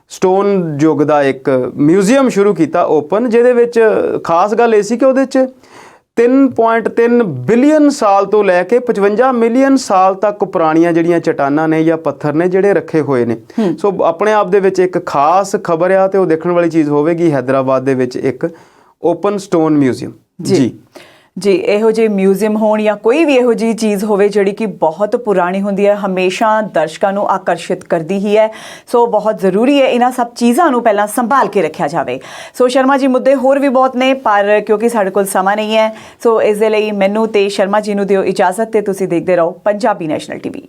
ਸਟੋਨ ਯੁੱਗ ਦਾ ਇੱਕ ਮਿਊਜ਼ੀਅਮ ਸ਼ੁਰੂ ਕੀਤਾ ਓਪਨ, ਜਿਹਦੇ ਵਿੱਚ ਖਾਸ ਗੱਲ ਇਹ ਸੀ ਕਿ ਉਹਦੇ 'ਚ 3.3 ਬਿਲੀਅਨ ਸਾਲ ਤੋਂ ਲੈ ਕੇ 55 ਮਿਲੀਅਨ ਸਾਲ ਤੱਕ ਪੁਰਾਣੀਆਂ ਜਿਹੜੀਆਂ ਚਟਾਨਾਂ ਨੇ ਜਾਂ ਪੱਥਰ ਨੇ ਜਿਹੜੇ ਰੱਖੇ ਹੋਏ ਨੇ। ਸੋ ਆਪਣੇ ਆਪ ਦੇ ਵਿੱਚ ਇੱਕ ਖਾਸ ਖਬਰ ਆ ਤੇ ਉਹ ਦੇਖਣ ਵਾਲੀ ਚੀਜ਼ ਹੋਵੇਗੀ। ਹੈਦਰਾਬਾਦ ਦੇ ਵਿੱਚ ਇੱਕ ਓਪਨ ਸਟੋਨ ਮਿਊਜ਼ੀਅਮ ਜੀ ਇਹੋ ਜਿਹੇ ਮਿਊਜ਼ੀਅਮ ਹੋਣ ਜਾਂ ਕੋਈ ਵੀ ਇਹੋ ਜਿਹੀ ਚੀਜ਼ ਹੋਵੇ ਜਿਹੜੀ ਕਿ ਬਹੁਤ ਪੁਰਾਣੀ ਹੁੰਦੀ ਹੈ, ਹਮੇਸ਼ਾ ਦਰਸ਼ਕਾਂ ਨੂੰ ਆਕਰਸ਼ਿਤ ਕਰਦੀ ਹੀ ਹੈ। ਸੋ ਬਹੁਤ ਜ਼ਰੂਰੀ ਹੈ ਇਹਨਾਂ ਸਭ ਚੀਜ਼ਾਂ ਨੂੰ ਪਹਿਲਾਂ ਸੰਭਾਲ ਕੇ ਰੱਖਿਆ ਜਾਵੇ। ਸੋ ਸ਼ਰਮਾ ਜੀ, ਮੁੱਦੇ ਹੋਰ ਵੀ ਬਹੁਤ ਨੇ ਪਰ ਕਿਉਂਕਿ ਸਾਡੇ ਕੋਲ ਸਮਾਂ ਨਹੀਂ ਹੈ, ਸੋ ਇਸ ਦੇ ਲਈ ਮੈਨੂੰ ਤੇ ਸ਼ਰਮਾ ਜੀ ਨੂੰ ਦਿਓ ਇਜਾਜ਼ਤ ਤੇ ਤੁਸੀਂ ਦੇਖਦੇ ਰਹੋ ਪੰਜਾਬੀ ਨੈਸ਼ਨਲ TV।